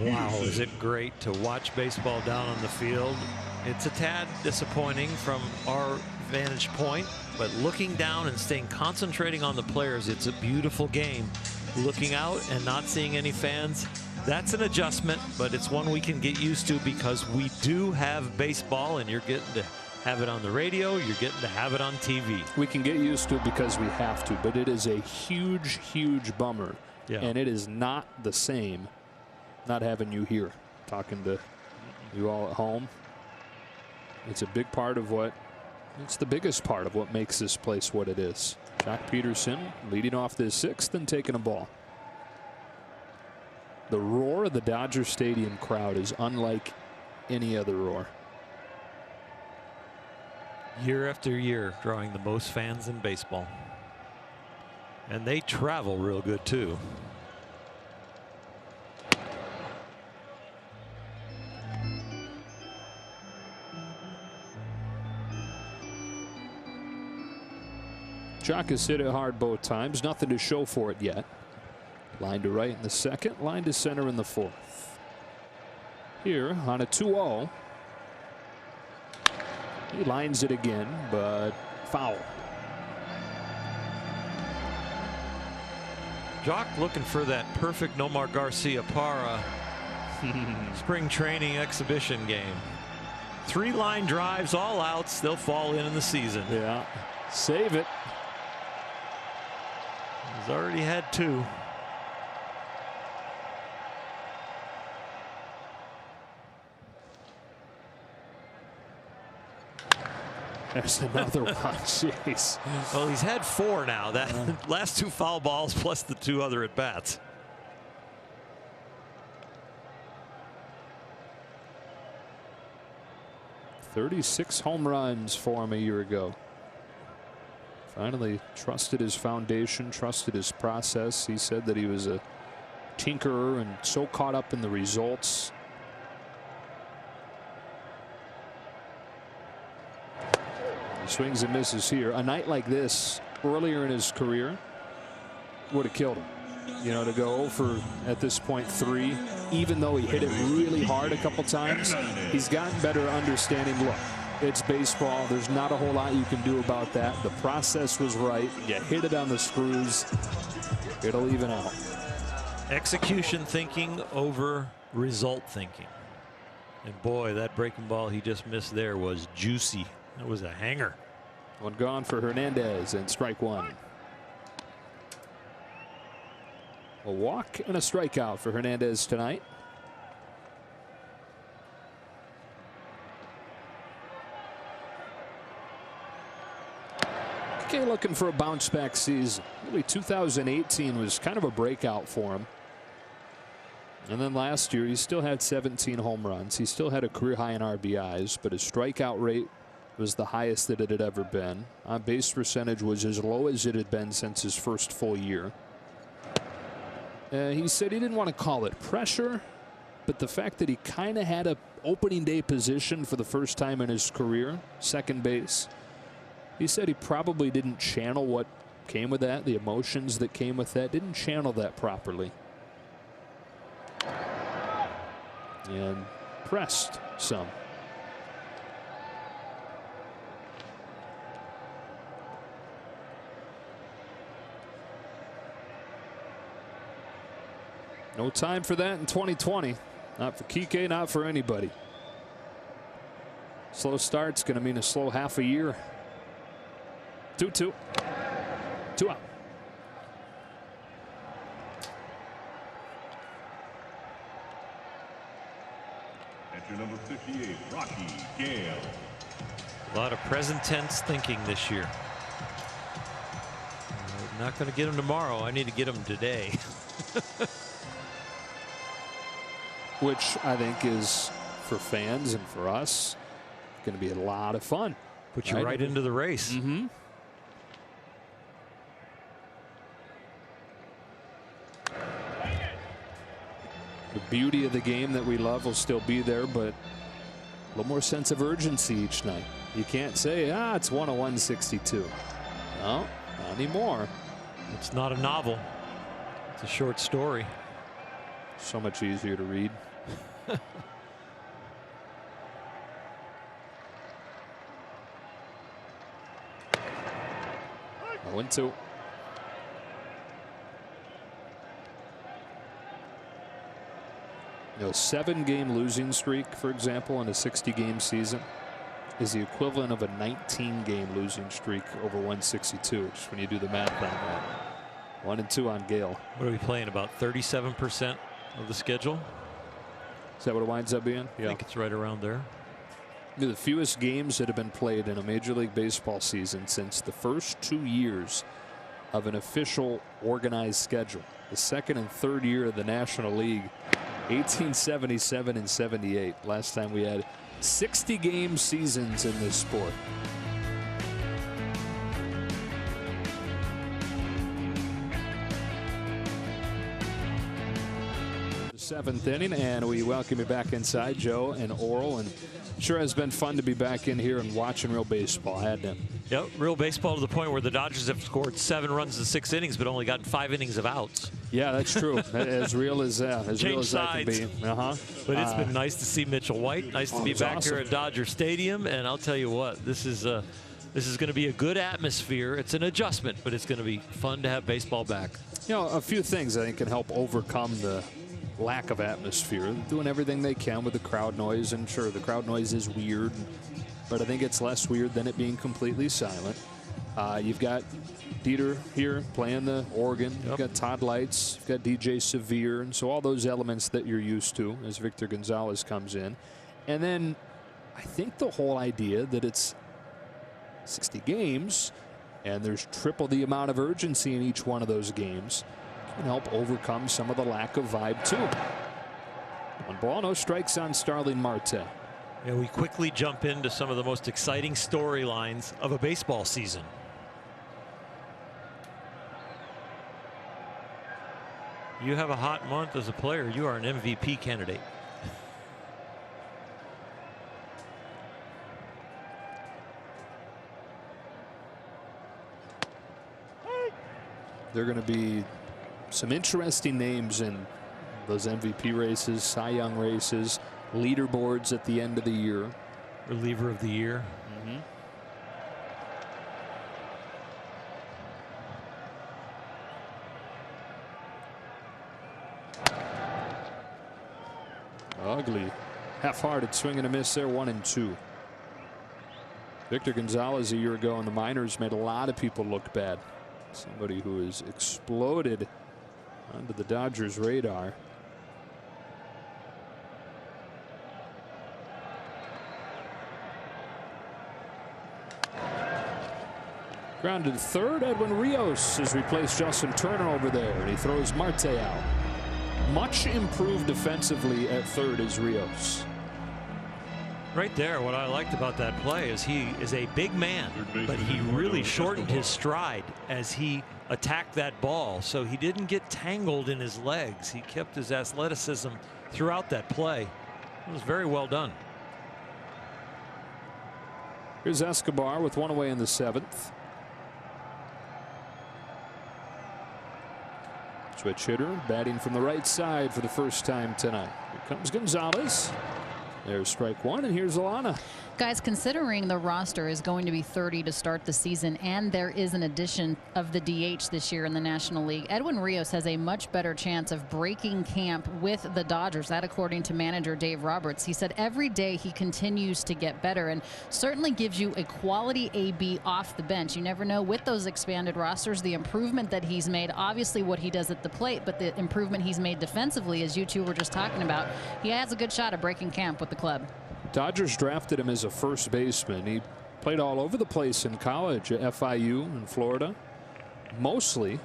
Wow, is it great to watch baseball down on the field. It's a tad disappointing from our vantage point, but looking down and staying concentrating on the players, it's a beautiful game. Looking out and not seeing any fans, that's an adjustment, but it's one we can get used to because we do have baseball, and you're getting to have it on the radio, you're getting to have it on TV. We can get used to it because we have to, but it is a huge, huge bummer. Yeah. And it is not the same not having you here, talking to you all at home. It's a big part of what, it's the biggest part of what makes this place what it is. Jock Peterson leading off this sixth and taking a ball. The roar of the Dodger Stadium crowd is unlike any other roar. Year after year, drawing the most fans in baseball. And they travel real good, too. Jock has hit it hard both times. Nothing to show for it yet. Line to right in the second, line to center in the fourth. Here on a 2-0. He lines it again, but foul. Jock looking for that perfect Nomar Garcia Parra spring training exhibition game. 3 line drives, all outs. They'll fall in the season. Yeah, save it. He's already had 2. There's another one. Jeez. Well, he's had 4 now. That last 2 foul balls plus the 2 other at bats. "36 home runs for him a year ago. Finally trusted his foundation, trusted his process. He said that he was a tinkerer and so caught up in the results. Swings and misses here. A night like this earlier in his career would have killed him. You know, to go for, at this point, 3, even though he hit it really hard a couple times, he's gotten better at understanding, look, it's baseball. There's not a whole lot you can do about that. The process was right. You hit it on the screws. It'll even out. Execution thinking over result thinking. And boy, that breaking ball he just missed there was juicy. That was a hanger. One gone for Hernandez, and strike 1. A walk and a strikeout for Hernandez tonight. Okay, looking for a bounce back season. Really, 2018 was kind of a breakout for him. And then last year he still had 17 home runs. He still had a career high in RBIs, but his strikeout rate was the highest that it had ever been. On base percentage was as low as it had been since his first full year. He said he didn't want to call it pressure, but the fact that he kind of had a opening day position for the first time in his career, second base. He said he probably didn't channel what came with that, the emotions that came with that, didn't channel that properly. And pressed some. No time for that in 2020. Not for Kike, not for anybody. Slow start's going to mean a slow half a year. 2-2. 2 out. Enter number 58, Rocky Gale. A lot of present tense thinking this year. I'm not going to get him tomorrow. I need to get him today. Which I think is, for fans and for us, going to be a lot of fun. Put you right into the race. Mm-hmm. The beauty of the game that we love will still be there, but a little more sense of urgency each night. You can't say, it's 101-62. No, not anymore. It's not a novel. It's a short story. So much easier to read. 0-2. A 7-game losing streak, for example, in a 60-game season is the equivalent of a 19-game losing streak over 162, just when you do the math on that. 1-2 on Gale. What are we playing, about 37% of the schedule? Is that what it winds up being? I think it's right around there. The fewest games that have been played in a Major League Baseball season since the first 2 years of an official organized schedule. The second and third year of the National League, 1877 and 78. Last time we had 60-game seasons in this sport. Seventh inning, and we welcome you back inside, Joe and Oral. And sure has been fun to be back in here and watching real baseball, hadn't it? Yep, real baseball to the point where the Dodgers have scored 7 runs in 6 innings, but only gotten 5 innings of outs. Yeah, that's true. As real as that can be. But it's been nice to see Mitchell White. Nice to be back here at Dodger Stadium. And I'll tell you what, this is going to be a good atmosphere. It's an adjustment, but it's going to be fun to have baseball back. You know, a few things I think can help overcome the lack of atmosphere. They're doing everything they can with the crowd noise, and sure, the crowd noise is weird, but I think it's less weird than it being completely silent. You've got Dieter here playing the organ. You've got Todd Lights. You've got DJ Severe, and so all those elements that you're used to as Victor Gonzalez comes in. And then I think the whole idea that it's 60 games and there's triple the amount of urgency in each one of those games can help overcome some of the lack of vibe too. 1 ball, no strikes on Starling Marte. And we quickly jump into some of the most exciting storylines of a baseball season. You have a hot month as a player, you are an MVP candidate. There are going to be some interesting names in those MVP races, Cy Young races, leaderboards at the end of the year. Reliever of the year. Ugly half-hearted swing and a miss there, 1-2. Victor Gonzalez a year ago in the minors made a lot of people look bad. Somebody who has exploded onto the Dodgers radar. Grounded to third. Edwin Rios has replaced Justin Turner over there, and he throws Marte out. Much improved defensively at third is Rios. Right there, what I liked about that play is he is a big man, but he really shortened his stride as he attacked that ball, so he didn't get tangled in his legs. He kept his athleticism throughout that play. It was very well done. Here's Escobar with one away in the 7th. Switch hitter batting from the right side for the first time tonight. Here comes Gonzalez. There's strike one, and here's Alana. Guys, considering the roster is going to be 30 to start the season, and there is an addition of the DH this year in the National League, Edwin Rios has a much better chance of breaking camp with the Dodgers. That, according to manager Dave Roberts. He said every day he continues to get better and certainly gives you a quality AB off the bench. You never know with those expanded rosters, the improvement that he's made, obviously what he does at the plate, but the improvement he's made defensively, as you two were just talking about. He has a good shot at breaking camp with the club. Dodgers drafted him as a first baseman. He played all over the place in college at FIU in Florida, mostly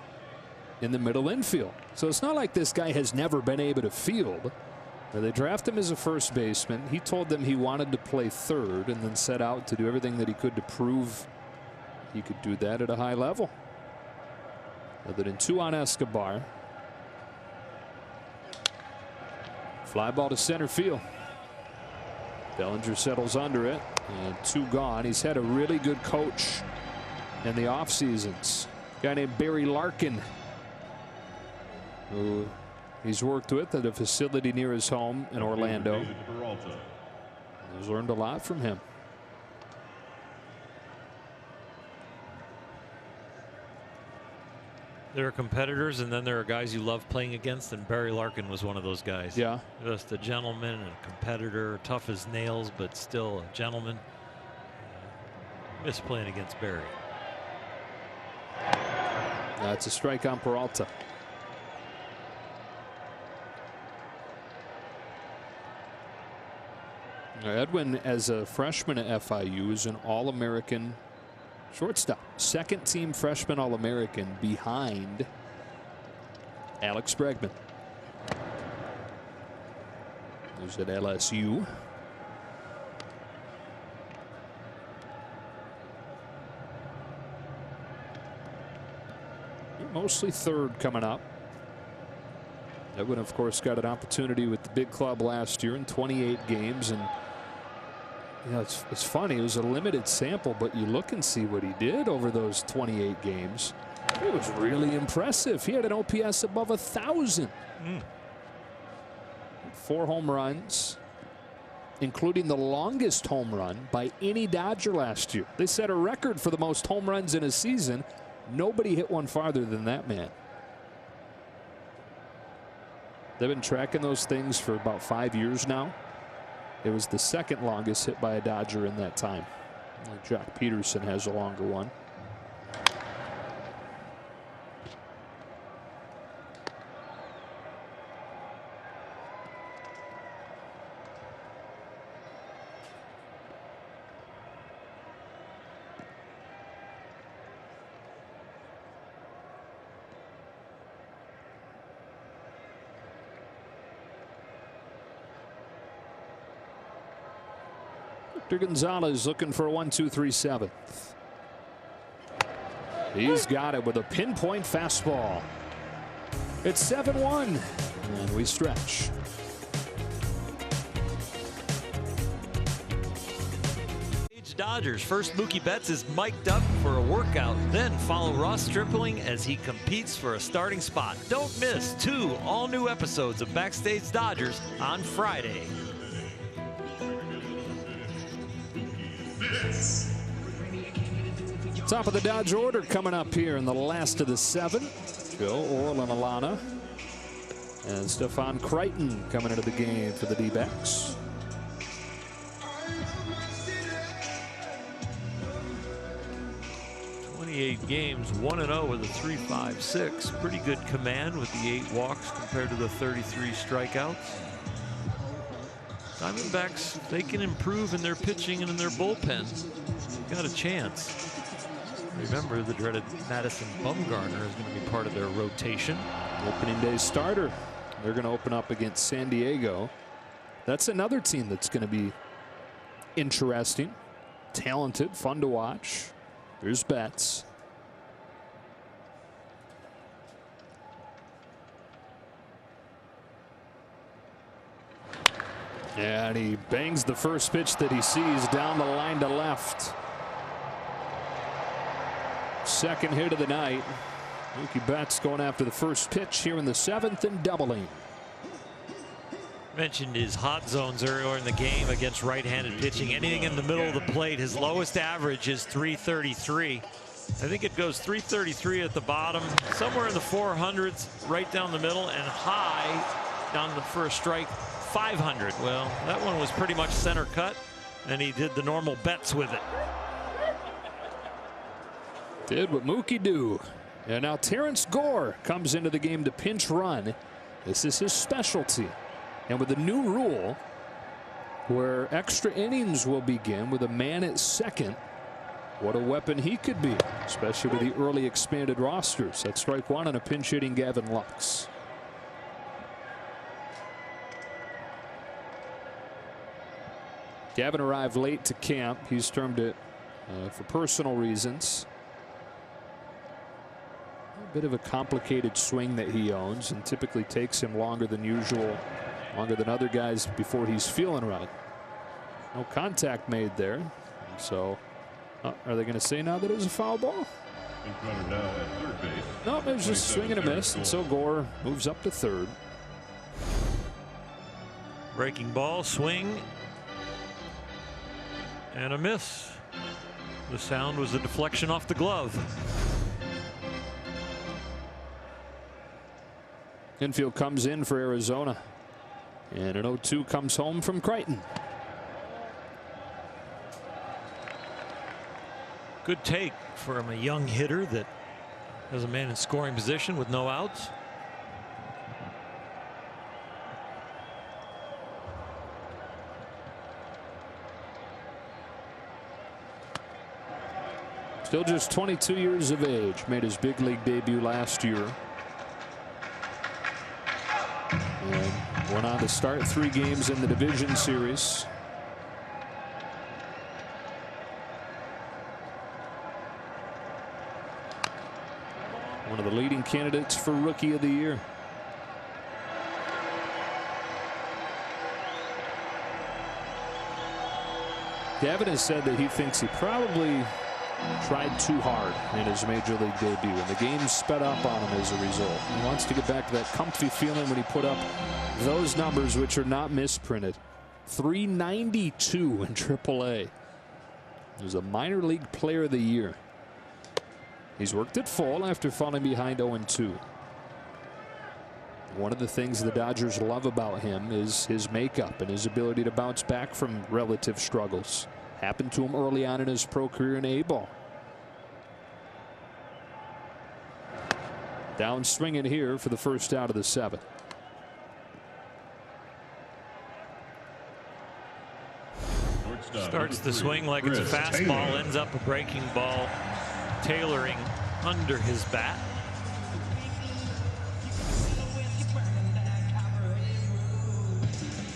in the middle infield. So it's not like this guy has never been able to field. Now, they drafted him as a first baseman. He told them he wanted to play third and then set out to do everything that he could to prove he could do that at a high level. Other than 2 on Escobar. Fly ball to center field. Bellinger settles under it, and 2 gone. He's had a really good coach in the off seasons. A guy named Barry Larkin, who he's worked with at a facility near his home in Orlando. He's learned a lot from him. There are competitors, and then there are guys you love playing against, and Barry Larkin was one of those guys. Yeah. Just a gentleman and a competitor, tough as nails, but still a gentleman. Miss playing against Barry. That's a strike on Peralta. Edwin, as a freshman at FIU, is an All-American shortstop, second-team freshman All-American behind Alex Bregman, who's at LSU. Mostly third coming up. Edwin, of course, got an opportunity with the big club last year in 28 games, and you know, it's funny. It was a limited sample, but you look and see what he did over those 28 games. It was really impressive. He had an OPS above 1,000. 4 home runs, including the longest home run by any Dodger last year. They set a record for the most home runs in a season. Nobody hit one farther than that man. They've been tracking those things for about 5 years now. It was the second longest hit by a Dodger in that time. Jock Peterson has a longer one. Victor Gonzalez looking for a 1-2-3 7th. He's got it with a pinpoint fastball. It's 7-1, and we stretch. Dodgers. First, Mookie Betts is mic'd up for a workout. Then follow Ross Stripling as he competes for a starting spot. Don't miss 2 all-new episodes of Backstage Dodgers on Friday. Top of the Dodge order coming up here in the last of the 7. Joe, Orel, and Alana. And Stefan Crichton coming into the game for the D-backs. Games, 1-0 with a 3.56. Pretty good command with the 8 walks compared to the 33 strikeouts. Diamondbacks, they can improve in their pitching and in their bullpen. Got a chance. Remember, the dreaded Madison Bumgarner is going to be part of their rotation. Opening day starter. They're going to open up against San Diego. That's another team that's going to be interesting, talented, fun to watch. Here's Betts. Yeah, and he bangs the first pitch that he sees down the line to left. Second hit of the night. Mookie Betts going after the first pitch here in the 7th and doubling. Mentioned his hot zones earlier in the game against right-handed pitching. Anything in the middle of the plate, his lowest average is 333. I think it goes 333 at the bottom, somewhere in the 400s, right down the middle, and high down the first strike, 500. Well, that one was pretty much center cut, and he did the normal Betts with it. Did what Mookie do. And now Terrence Gore comes into the game to pinch run. This is his specialty. And with the new rule where extra innings will begin with a man at second, what a weapon he could be, especially with the early expanded rosters. That's strike one on a pinch hitting Gavin Lux. Gavin arrived late to camp. He's termed it for personal reasons. A bit of a complicated swing that he owns and typically takes him longer than usual. Longer than other guys before he's feeling right. No contact made there. So are they going to say now that it was a foul ball? No, it was just a swing and a miss. And so Gore moves up to third. Breaking ball, swing, and a miss. The sound was a deflection off the glove. Infield comes in for Arizona. And an 0-2 comes home from Crichton. Good take from a young hitter that has a man in scoring position with no outs. Still just 22 years of age. Made his big league debut last year. And went on to start 3 games in the division series. One of the leading candidates for Rookie of the Year. Gavin has said that he thinks he probably tried too hard in his major league debut, and the game sped up on him as a result. He wants to get back to that comfy feeling when he put up those numbers, which are not misprinted. 392 in AAA. He was a minor league player of the year. He's worked it full after falling behind 0-2. One of the things the Dodgers love about him is his makeup and his ability to bounce back from relative struggles. Happened to him early on in his pro career in A-ball. Down swinging here for the first out of the 7th. Starts the swing like it's a fastball, ends up a breaking ball, tailoring under his bat.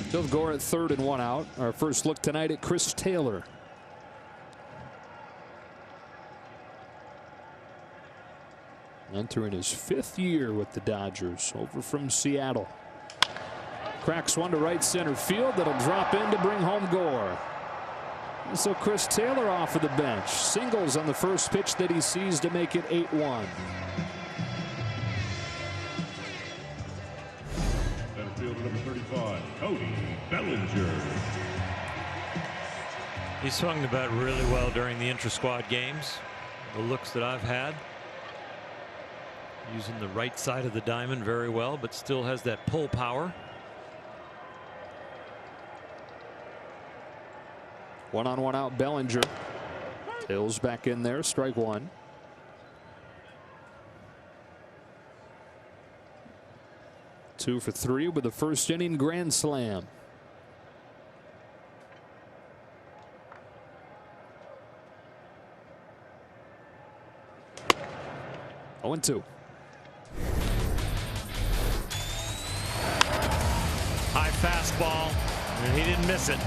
Still Gore at third and 1 out. Our first look tonight at Chris Taylor. Entering his 5th year with the Dodgers, over from Seattle. Cracks one to right center field. That'll drop in to bring home Gore. So Chris Taylor off of the bench. Singles on the first pitch that he sees to make it 8-1. Center fielder number 35, Cody Bellinger. He swung the bat really well during the intra-squad games. The looks that I've had. Using the right side of the diamond very well, but still has that pull power. 1-on-1 out Bellinger. Tails back in there, strike one. Two for three with the first inning grand slam. Oh, 0-2. High fastball, and he didn't miss it.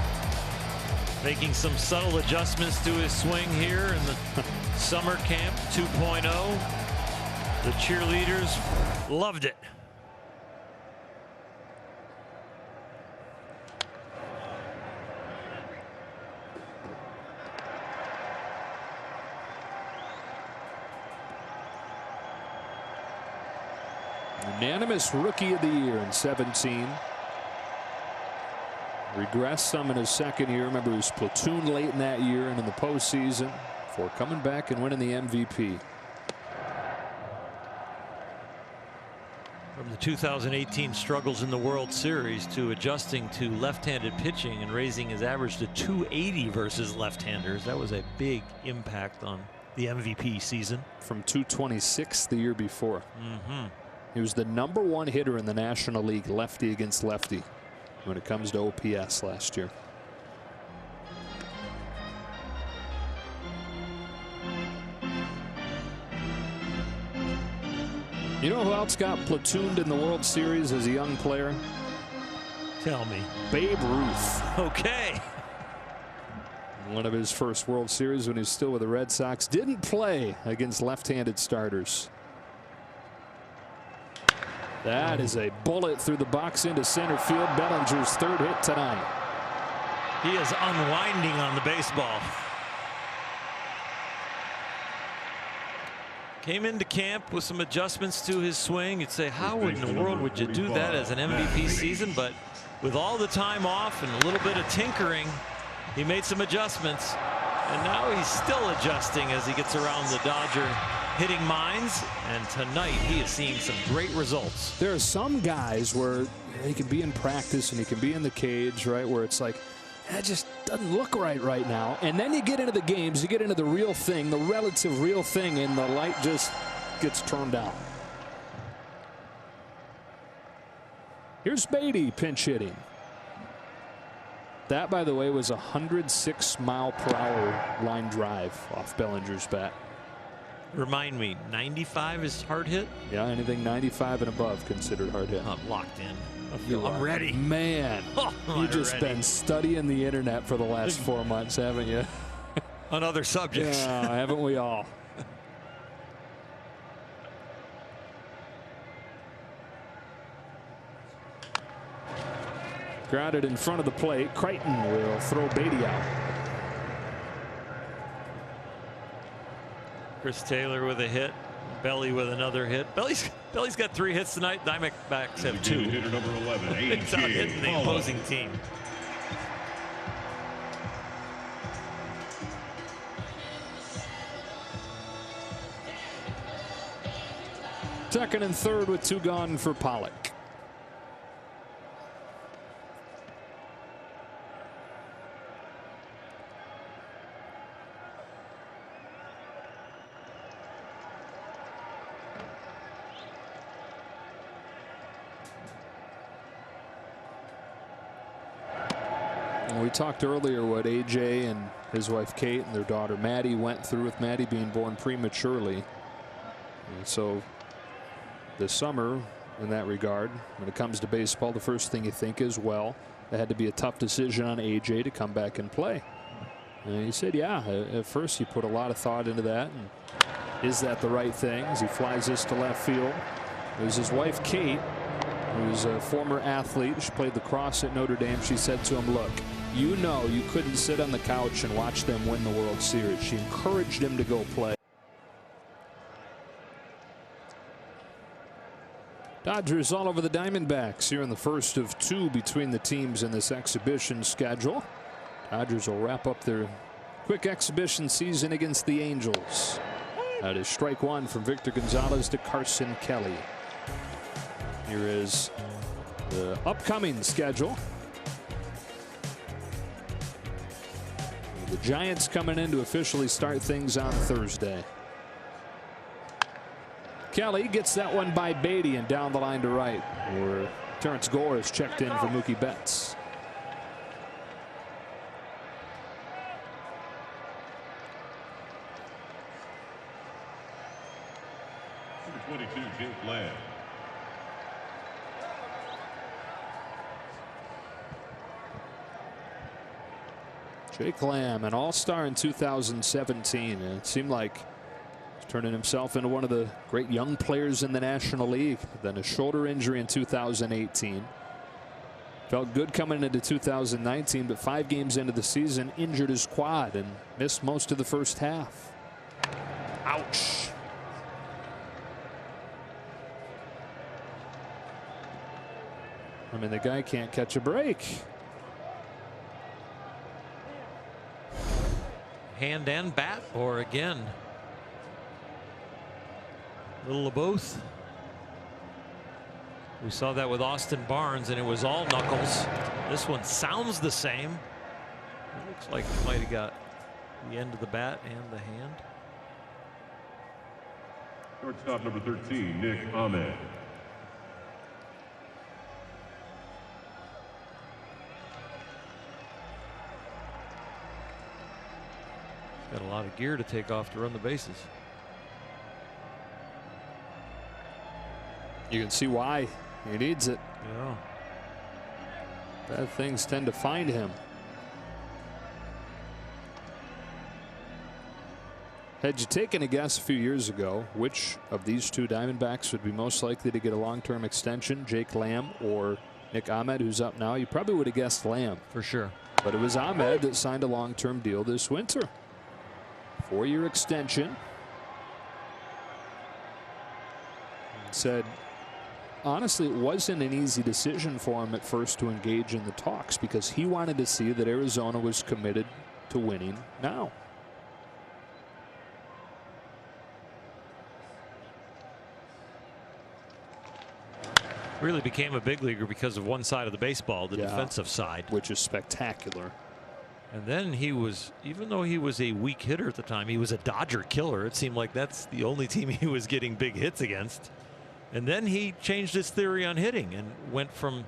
Making some subtle adjustments to his swing here in the summer camp 2.0. The cheerleaders loved it. Unanimous Rookie of the Year in 17. Regressed some in his second year. Remember, he was platooned late in that year and in the postseason before coming back and winning the MVP. From the 2018 struggles in the World Series to adjusting to left-handed pitching and raising his average to 280 versus left-handers. That was a big impact on the MVP season. From 226 the year before. He was the #1 hitter in the National League, lefty against lefty, when it comes to OPS last year. You know who else got platooned in the World Series as a young player? Tell me. Babe Ruth. Okay. One of his first World Series when he was still with the Red Sox. Didn't play against left-handed starters. That is a bullet through the box into center field. Bellinger's third hit tonight. He is unwinding on the baseball. Came into camp with some adjustments to his swing. You'd say, how in the world would you do that as an MVP season? But with all the time off and a little bit of tinkering, he made some adjustments. And now he's still adjusting as he gets around the Dodger hitting minds, and tonight he is seeing some great results. There are some guys where he can be in practice and he can be in the cage, right, where it's like, that just doesn't look right now. And then you get into the games, you get into the real thing, the relative real thing, and the light just gets turned out. Here's Beatty pinch hitting. That, by the way, was a 106-mile-per-hour line drive off Bellinger's bat. Remind me, 95 is hard hit? Yeah, anything 95 and above considered hard hit. I'm locked in. I'm ready. Man, you've just been studying the internet for the last 4 months, haven't you? On other subjects. Yeah, haven't we all? Grounded in front of the plate. Crichton will throw Beatty out. Chris Taylor with a hit. Belly with another hit. Belly's got 3 hits tonight. Diamondbacks have 2. Hitter number 11, It's out hitting the opposing team. Second and third with 2 gone for Pollock. We talked earlier what AJ and his wife Kate and their daughter Maddie went through with Maddie being born prematurely. And so this summer, in that regard, when it comes to baseball, the first thing you think is, well, it had to be a tough decision on AJ to come back and play. And he said, yeah, at first he put a lot of thought into that. And is that the right thing? As he flies this to left field. It was his wife Kate, who's a former athlete. She played lacrosse at Notre Dame. She said to him, look, you know you couldn't sit on the couch and watch them win the World Series. She encouraged him to go play. Dodgers all over the Diamondbacks here in the first of two between the teams in this exhibition schedule. Dodgers will wrap up their quick exhibition season against the Angels. That is strike one from Victor Gonzalez to Carson Kelly. Here is the upcoming schedule. The Giants coming in to officially start things on Thursday. Kelly gets that one by Beatty and down the line to right, where Terrence Gore is checked in for Mookie Betts. Number 22, Jake Lamb. Jake Lamb, an all-star in 2017, and it seemed like he's turning himself into one of the great young players in the National League. Then a shoulder injury in 2018. Felt good coming into 2019, but 5 games into the season injured his quad and missed most of the first half. Ouch. I mean, the guy can't catch a break. Hand and bat, or again, a little of both. We saw that with Austin Barnes, and it was all knuckles. This one sounds the same. It looks like he might have got the end of the bat and the hand. Shortstop number 13, Nick Ahmed. Got a lot of gear to take off to run the bases. You can see why he needs it. Yeah. Bad things tend to find him. Had you taken a guess a few years ago which of these two Diamondbacks would be most likely to get a long-term extension, Jake Lamb or Nick Ahmed, who's up now, you probably would have guessed Lamb. For sure. But it was Ahmed that signed a long-term deal this winter. 4-year extension. Said honestly, it wasn't an easy decision for him at first to engage in the talks because he wanted to see that Arizona was committed to winning now. Really became a big leaguer because of one side of the baseball, the defensive side, which is spectacular. And then he was, even though he was a weak hitter at the time, he was a Dodger killer. It seemed like that's the only team he was getting big hits against. And then he changed his theory on hitting and went from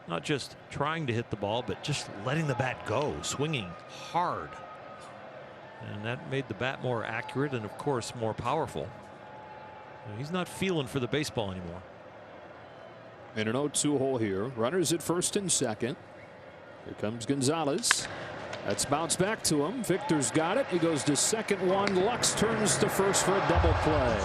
not just trying to hit the ball, but just letting the bat go, swinging hard. And that made the bat more accurate and, of course, more powerful. He's not feeling for the baseball anymore. In an 0-2 hole here. Runners at first and second. Here comes Gonzalez. That's bounced back to him. Victor's got it. He goes to second one. Lux turns to first for a double play.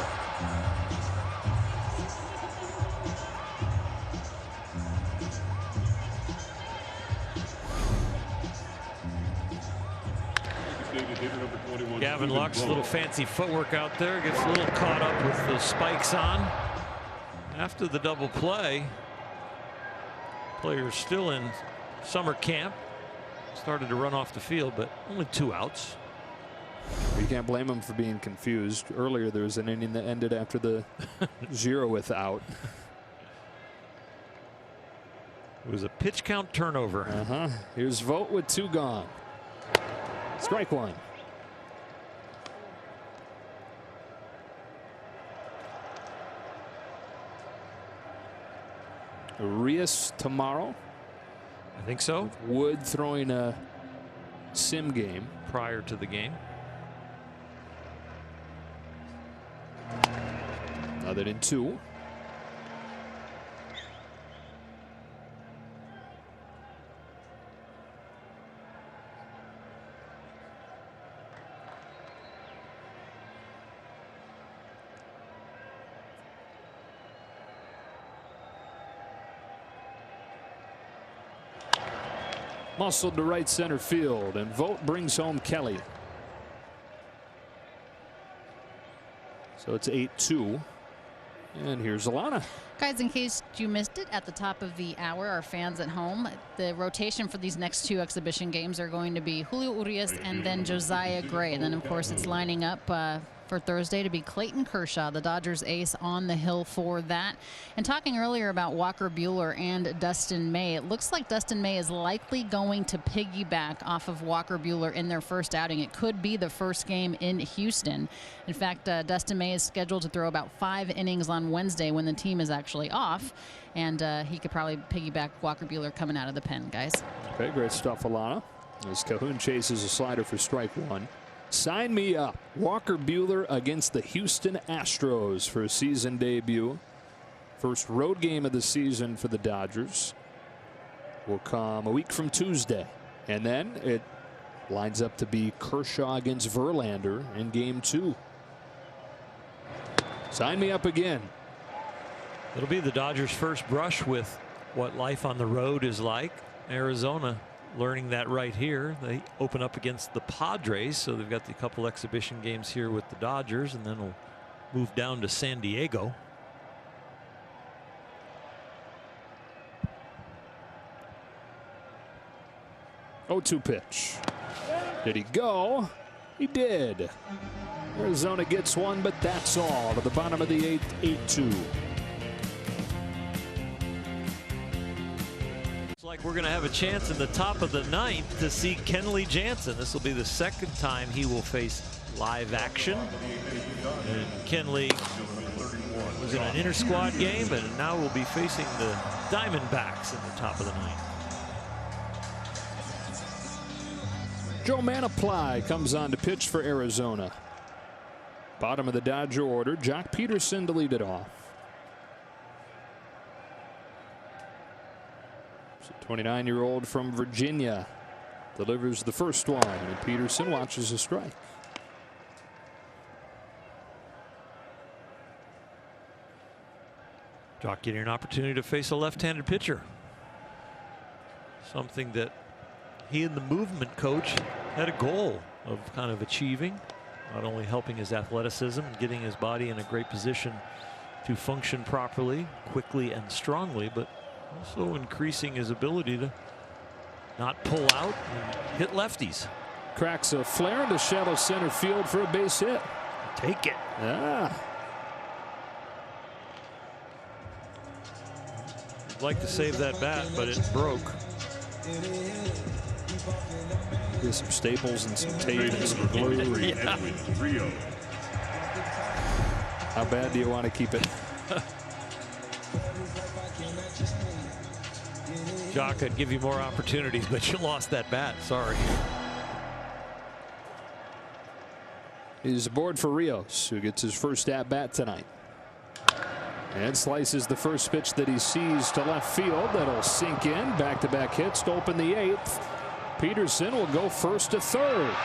Gavin Lux, a little fancy footwork out there, gets a little caught up with the spikes on. After the double play, players still in summer camp started to run off the field, but only 2 outs. You can't blame him for being confused. Earlier there was an inning that ended after the 0th out. It was a pitch count turnover. Here's Vogt with 2 gone. Strike one. Arias tomorrow. I think so. Wood throwing a sim game prior to the game. Other than 2. muscled to right center field, and Vogt brings home Kelly. So it's 8-2. And here's Alana. Guys, in case you missed it at the top of the hour, our fans at home, the rotation for these next 2 exhibition games are going to be Julio Urias and then Josiah Gray. And then, of course, it's lining up for Thursday to be Clayton Kershaw, the Dodgers ace, on the hill for that. And talking earlier about Walker Buehler and Dustin May, it looks like Dustin May is likely going to piggyback off of Walker Buehler in their first outing. It could be the first game in Houston. In fact, Dustin May is scheduled to throw about 5 innings on Wednesday when the team is actually off. And he could probably piggyback Walker Buehler coming out of the pen, guys. Okay, great stuff, Alana. As Cahoon chases a slider for strike 1. Sign me up. Walker Buehler against the Houston Astros for a season debut. First road game of the season for the Dodgers will come a week from Tuesday. And then it lines up to be Kershaw against Verlander in game 2. Sign me up again. It'll be the Dodgers' first brush with what life on the road is like. Arizona learning that right here. They open up against the Padres, so they've got the couple exhibition games here with the Dodgers, and then we'll move down to San Diego. Oh, 2 pitch. Did he go? He did. Arizona gets one, but that's all. To the bottom of the 8th, 8-2. Like we're going to have a chance in the top of the 9th to see Kenley Jansen. This will be the second time he will face live action. And Kenley was in an inter-squad game, and now will be facing the Diamondbacks in the top of the 9th. Joe Manaply comes on to pitch for Arizona. Bottom of the Dodger order, Jock Peterson to lead it off. 29-year-old from Virginia delivers the first one, and Peterson watches a strike. Jock getting an opportunity to face a left-handed pitcher. Something that he and the movement coach had a goal of kind of achieving, not only helping his athleticism and getting his body in a great position to function properly, quickly and strongly, but also increasing his ability to not pull out and hit lefties. Cracks a flare into shallow center field for a base hit. Take it. Yeah. I'd like to save that bat, but it broke. Get some staples and some tape and some glue. Yeah. How bad do you want to keep it? Jock, I'd give you more opportunities, but you lost that bat. Sorry. He's aboard for Rios, who gets his first at bat tonight. And slices the first pitch that he sees to left field. That'll sink in. Back-to-back hits to open the 8th. Peterson will go first to third.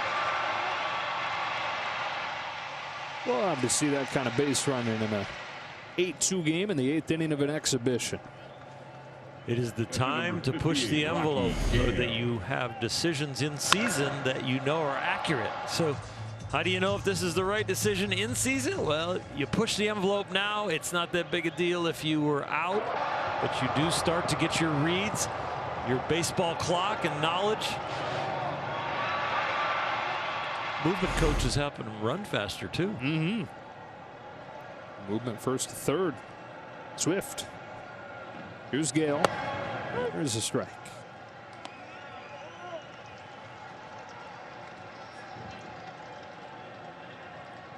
We'll have to see that kind of base running in a 8-2 game in the 8th inning of an exhibition. It is the time to push the envelope so that you have decisions in season that you know are accurate. So how do you know if this is the right decision in season? Well, you push the envelope now. It's not that big a deal if you were out, but you do start to get your reads, your baseball clock and knowledge. Movement coaches helping them run faster too. Mm-hmm. Movement first to third. Swift. Here's Gale. There's a strike.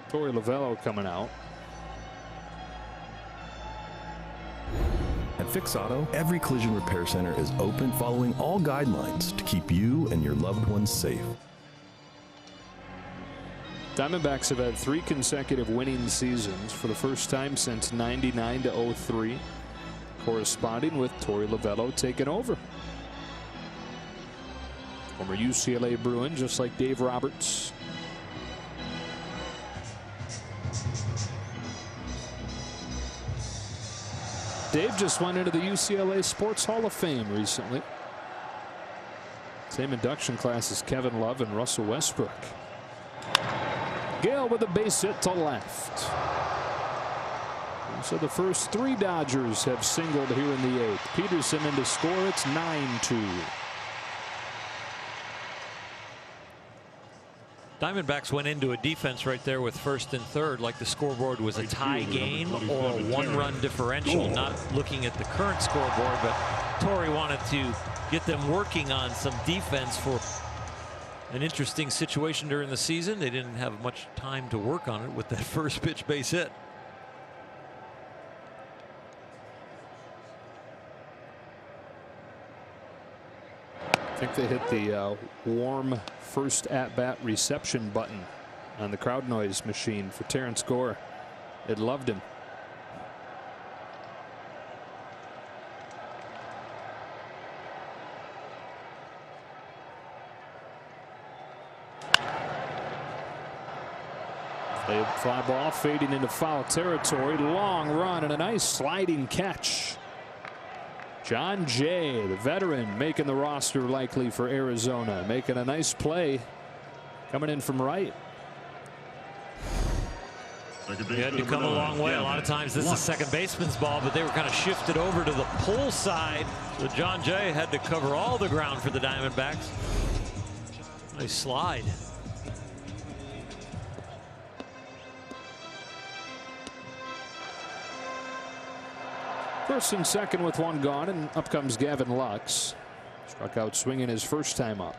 Torey Lovello coming out. At Fix Auto, every collision repair center is open following all guidelines to keep you and your loved ones safe. Diamondbacks have had 3 consecutive winning seasons for the first time since '99 to '03. Corresponding with Torey Lovello taking over. Former UCLA Bruin, just like Dave Roberts. Dave just went into the UCLA Sports Hall of Fame recently. Same induction class as Kevin Love and Russell Westbrook. Gale with a base hit to left. So the first 3 Dodgers have singled here in the 8th. Peterson in to score. It's 9-2. Diamondbacks went into a defense right there with first and third like the scoreboard was a tie game or a 1-run differential. Not looking at the current scoreboard, but Torrey wanted to get them working on some defense for an interesting situation during the season. They didn't have much time to work on it with that first pitch base hit. I think they hit the warm first at-bat reception button on the crowd noise machine for Terrence Gore. It loved him. Fly ball fading into foul territory. Long run and a nice sliding catch. John Jay, the veteran, making the roster likely for Arizona, making a nice play coming in from right. He had to come a long way. A lot of times this is second baseman's ball, but they were kind of shifted over to the pull side. So John Jay had to cover all the ground for the Diamondbacks. Nice slide. First and second with 1 gone, and up comes Gavin Lux. Struck out swinging his first time up.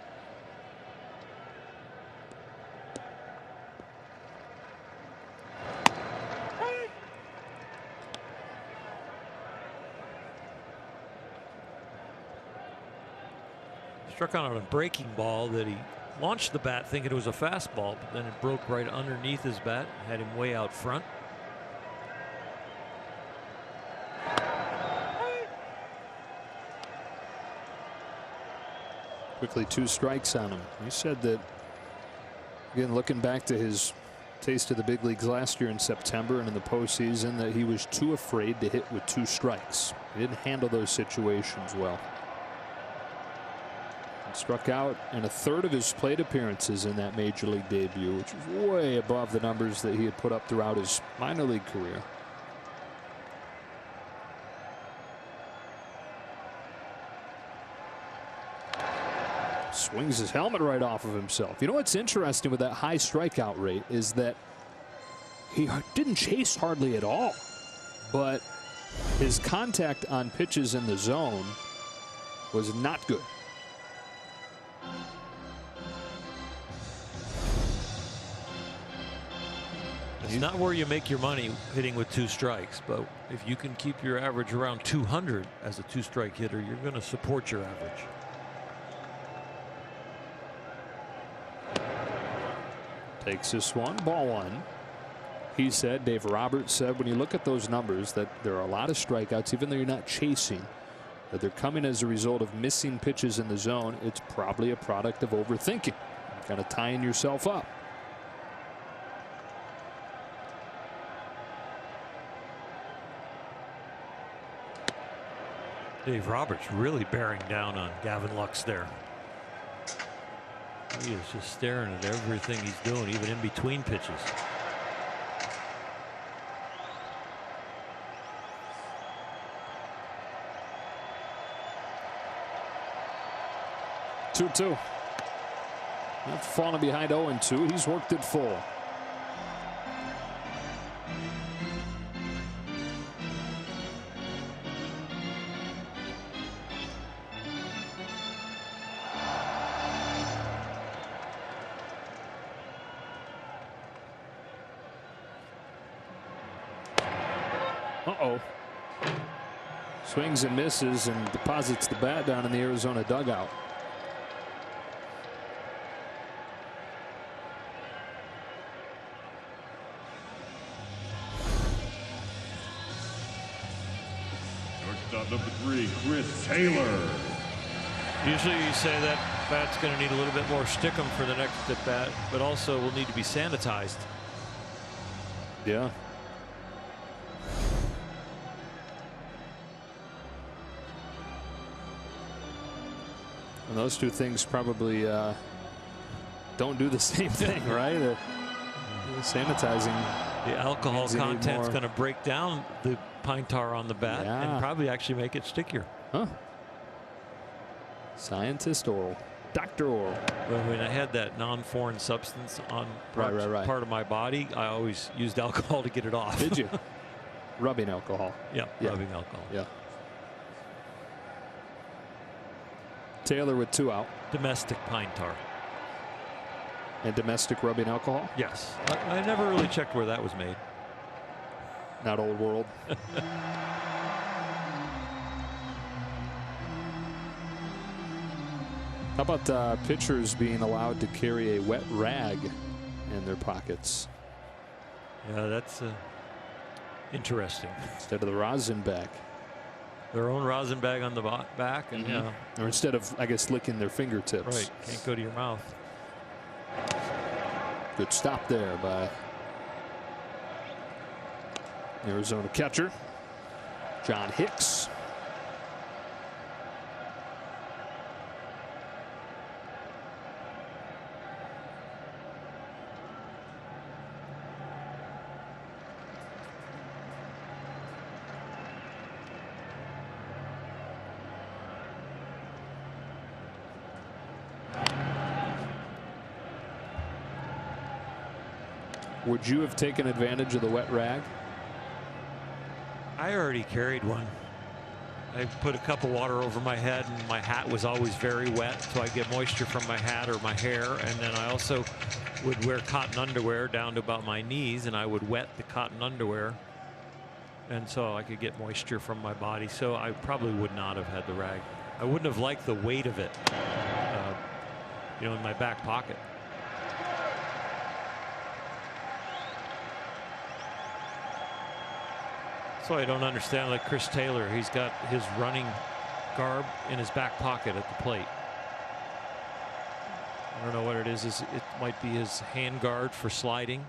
Struck out on a breaking ball that he launched the bat thinking it was a fastball, but then it broke right underneath his bat, had him way out front. Quickly 2 strikes on him. He said that, again, looking back to his taste of the big leagues last year in September and in the postseason, that he was too afraid to hit with 2 strikes. He didn't handle those situations well. And struck out in a third of his plate appearances in that major league debut, which is way above the numbers that he had put up throughout his minor league career. Swings his helmet right off of himself. You know what's interesting with that high strikeout rate is that he didn't chase hardly at all, but his contact on pitches in the zone was not good. It's not where you make your money hitting with 2 strikes, but if you can keep your average around 200 as a 2-strike hitter, you're going to support your average. Takes this one, ball 1. He said, Dave Roberts said, when you look at those numbers, that there are a lot of strikeouts, even though you're not chasing, that they're coming as a result of missing pitches in the zone. It's probably a product of overthinking, kind of tying yourself up. Dave Roberts really bearing down on Gavin Lux there. He is just staring at everything he's doing, even in between pitches. Two. After falling behind 0-2, he's worked it full. Swings and misses and deposits the bat down in the Arizona dugout. Shortstop number 3, Chris Taylor. Usually you say that bat's going to need a little bit more stickum for the next at bat, but also will need to be sanitized. Yeah. And those two things probably don't do the same thing, right? Sanitizing. The alcohol content's going to break down the pine tar on the bat and probably actually make it stickier. Huh. Scientist Oral. Dr. Oral. Well, when I had that non-foreign substance on part of my body, I always used alcohol to get it off. Did you? Rubbing alcohol. Yeah, rubbing alcohol. Yeah. Taylor with 2 out. Domestic pine tar. And domestic rubbing alcohol? Yes. I never really checked where that was made. Not Old World. How about pitchers being allowed to carry a wet rag in their pockets? Yeah, that's interesting. Instead of the rosin bag. Their own rosin bag on the back. And or instead of, I guess, licking their fingertips. Right. Can't go to your mouth. Good stop there by Arizona catcher John Hicks. Would you have taken advantage of the wet rag? I already carried one. I put a cup of water over my head, and my hat was always very wet, so I get moisture from my hat or my hair. And then I also would wear cotton underwear down to about my knees, and I would wet the cotton underwear, and so I could get moisture from my body. So I probably would not have had the rag. I wouldn't have liked the weight of it, in my back pocket. So I don't understand, like Chris Taylor, he's got his running garb in his back pocket at the plate. I don't know what it is. It might be his hand guard for sliding.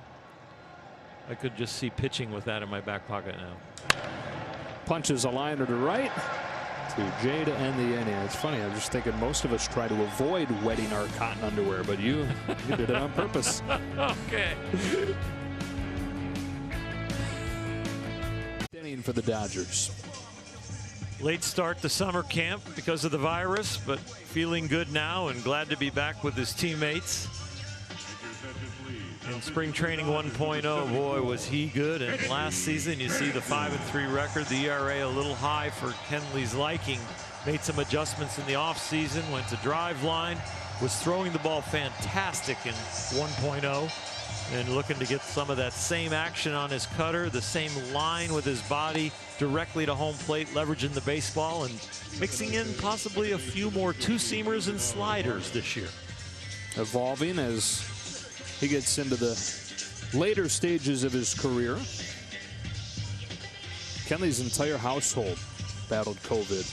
I could just see pitching with that in my back pocket now. Punches a liner to right to Jay to end the inning. It's funny, I'm just thinking most of us try to avoid wetting our cotton underwear, but you did it on purpose. Okay. For the Dodgers. Late start to summer camp because of the virus, but feeling good now and glad to be back with his teammates. In spring training 1.0, boy, was he good. And last season, you see the 5-3 record, the ERA a little high for Kenley's liking. Made some adjustments in the offseason, went to drive line, was throwing the ball fantastic in 1.0. And looking to get some of that same action on his cutter, the same line with his body directly to home plate, leveraging the baseball and mixing in possibly a few more two-seamers and sliders this year. Evolving as he gets into the later stages of his career. Kenley's entire household battled COVID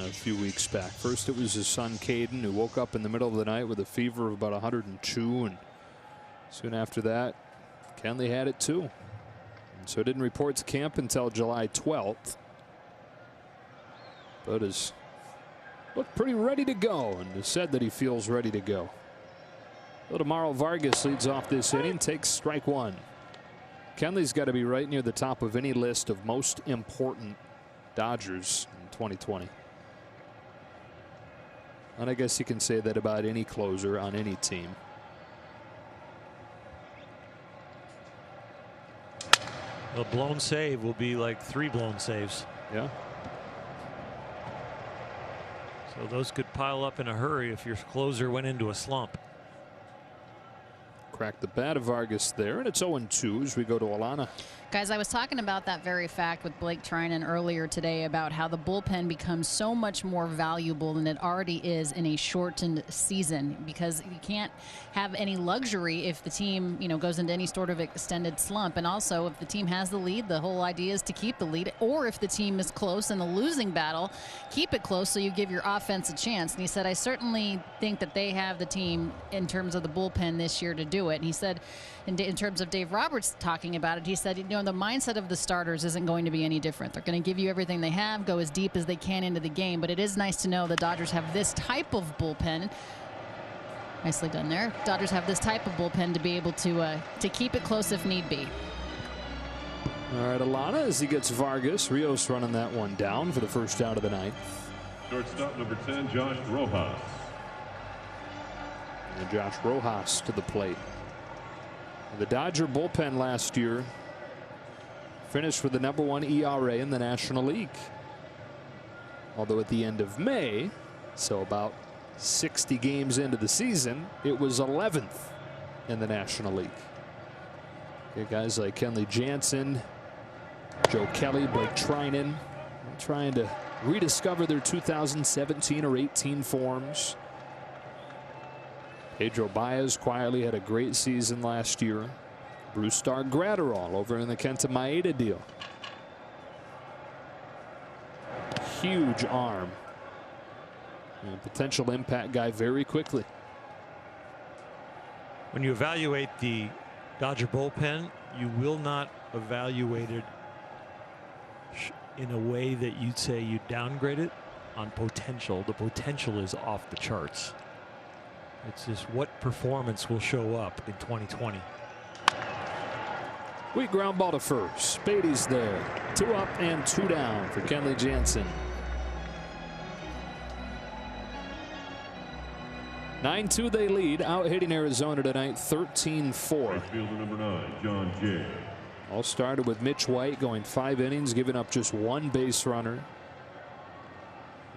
a few weeks back. First it was his son Caden, who woke up in the middle of the night with a fever of about 102, and soon after that, Kenley had it too. And so didn't report to camp until July 12th. But has looked pretty ready to go and has said that he feels ready to go. Well, tomorrow Vargas leads off this inning, takes strike one. Kenley's got to be right near the top of any list of most important Dodgers in 2020. And I guess you can say that about any closer on any team. A blown save will be like 3 blown saves. Yeah. So those could pile up in a hurry if your closer went into a slump. Cracked the bat of Vargas there, and it's 0-2 as we go to Alana. Guys, I was talking about that very fact with Blake Trinan earlier today about how the bullpen becomes so much more valuable than it already is in a shortened season, because you can't have any luxury if the team, goes into any sort of extended slump. And also, if the team has the lead, the whole idea is to keep the lead, or if the team is close in a losing battle, keep it close so you give your offense a chance. And he said, I certainly think that they have the team in terms of the bullpen this year to do it. And he said, in terms of Dave Roberts talking about it, he said, the mindset of the starters isn't going to be any different. They're going to give you everything they have, go as deep as they can into the game. But it is nice to know the Dodgers have this type of bullpen. Nicely done there. Dodgers have this type of bullpen to be able to keep it close if need be. All right, Alana as he gets Vargas. Rios running that one down for the first out of the ninth. Shortstop number 10, Josh Rojas. And Josh Rojas to the plate. The Dodger bullpen last year finished with the #1 ERA in the National League. Although at the end of May, so about 60 games into the season, it was 11th in the National League. Okay, guys like Kenley Jansen, Joe Kelly, Blake Trinan trying to rediscover their 2017 or 18 forms. Pedro Baez quietly had a great season last year. Bruce Star Gratterall over in the Kenta Maeda deal. Huge arm. And potential impact guy very quickly. When you evaluate the Dodger bullpen, you will not evaluate it in a way that you'd say you downgrade it on potential. The potential is off the charts. It's just what performance will show up in 2020. Weak ground ball to first. Beatty's there. 2 up and 2 down for Kenley Jansen. 9-2 they lead, out hitting Arizona tonight 13-4. Fielder number 9, John Jay. All started with Mitch White going 5 innings, giving up just 1 base runner.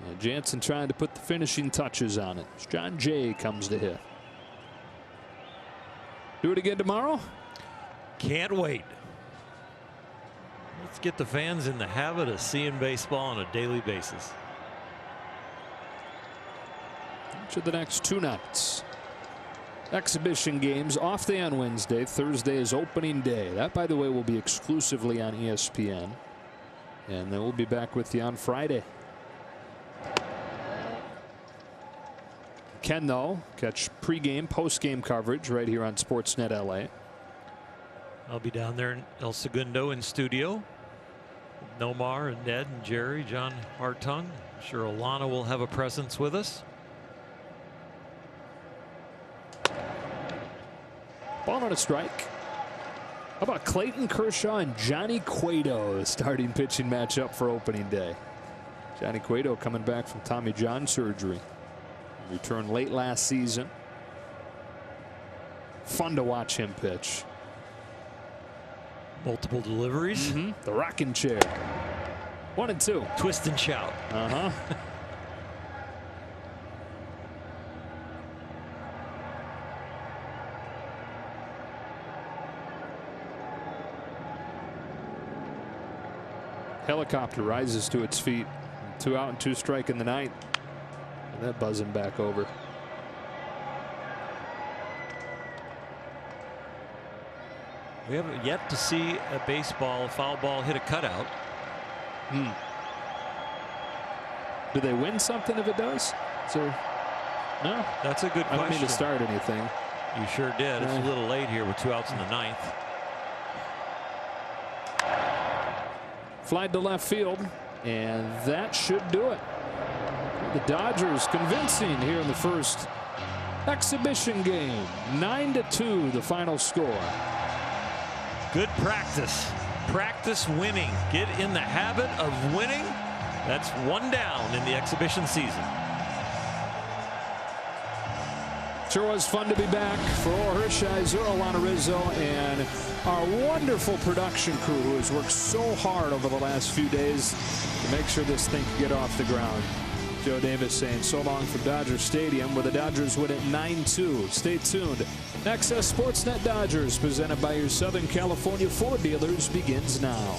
And Jansen trying to put the finishing touches on it. John Jay comes to hit. Do it again tomorrow? Can't wait. Let's get the fans in the habit of seeing baseball on a daily basis. To the next 2 nights. Exhibition games off day on Wednesday. Thursday is opening day. That, by the way, will be exclusively on ESPN. And then we'll be back with you on Friday. Can, though, catch pregame, postgame coverage right here on Sportsnet LA. I'll be down there in El Segundo in studio. Nomar and Ned and Jerry, John Hartung. I'm sure Alana will have a presence with us. Ball on a strike. How about Clayton Kershaw and Johnny Cueto, the starting pitching matchup for opening day? Johnny Cueto coming back from Tommy John surgery. Returned late last season. Fun to watch him pitch. Multiple deliveries. The rocking chair. 1 and 2. Twist and shout. Helicopter rises to its feet. 2 out and 2 strike in the ninth. And that buzzing back over. We haven't yet to see a baseball, a foul ball hit a cutout. Do they win something if it does? No. That's a good question. I don't mean to start anything. You sure did. It's a little late here with 2 outs in the ninth. Flied to left field, and that should do it. The Dodgers convincing here in the first exhibition game. 9-2 the final score. Good practice. Practice winning. Get in the habit of winning. That's 1 down in the exhibition season. Sure was fun to be back. For Orr Hershiser, Alana Rizzo, and our wonderful production crew who has worked so hard over the last few days to make sure this thing can get off the ground. Joe Davis saying so long from Dodger Stadium, where the Dodgers win at 9-2. Stay tuned. Access Sportsnet Dodgers, presented by your Southern California Ford dealers, begins now.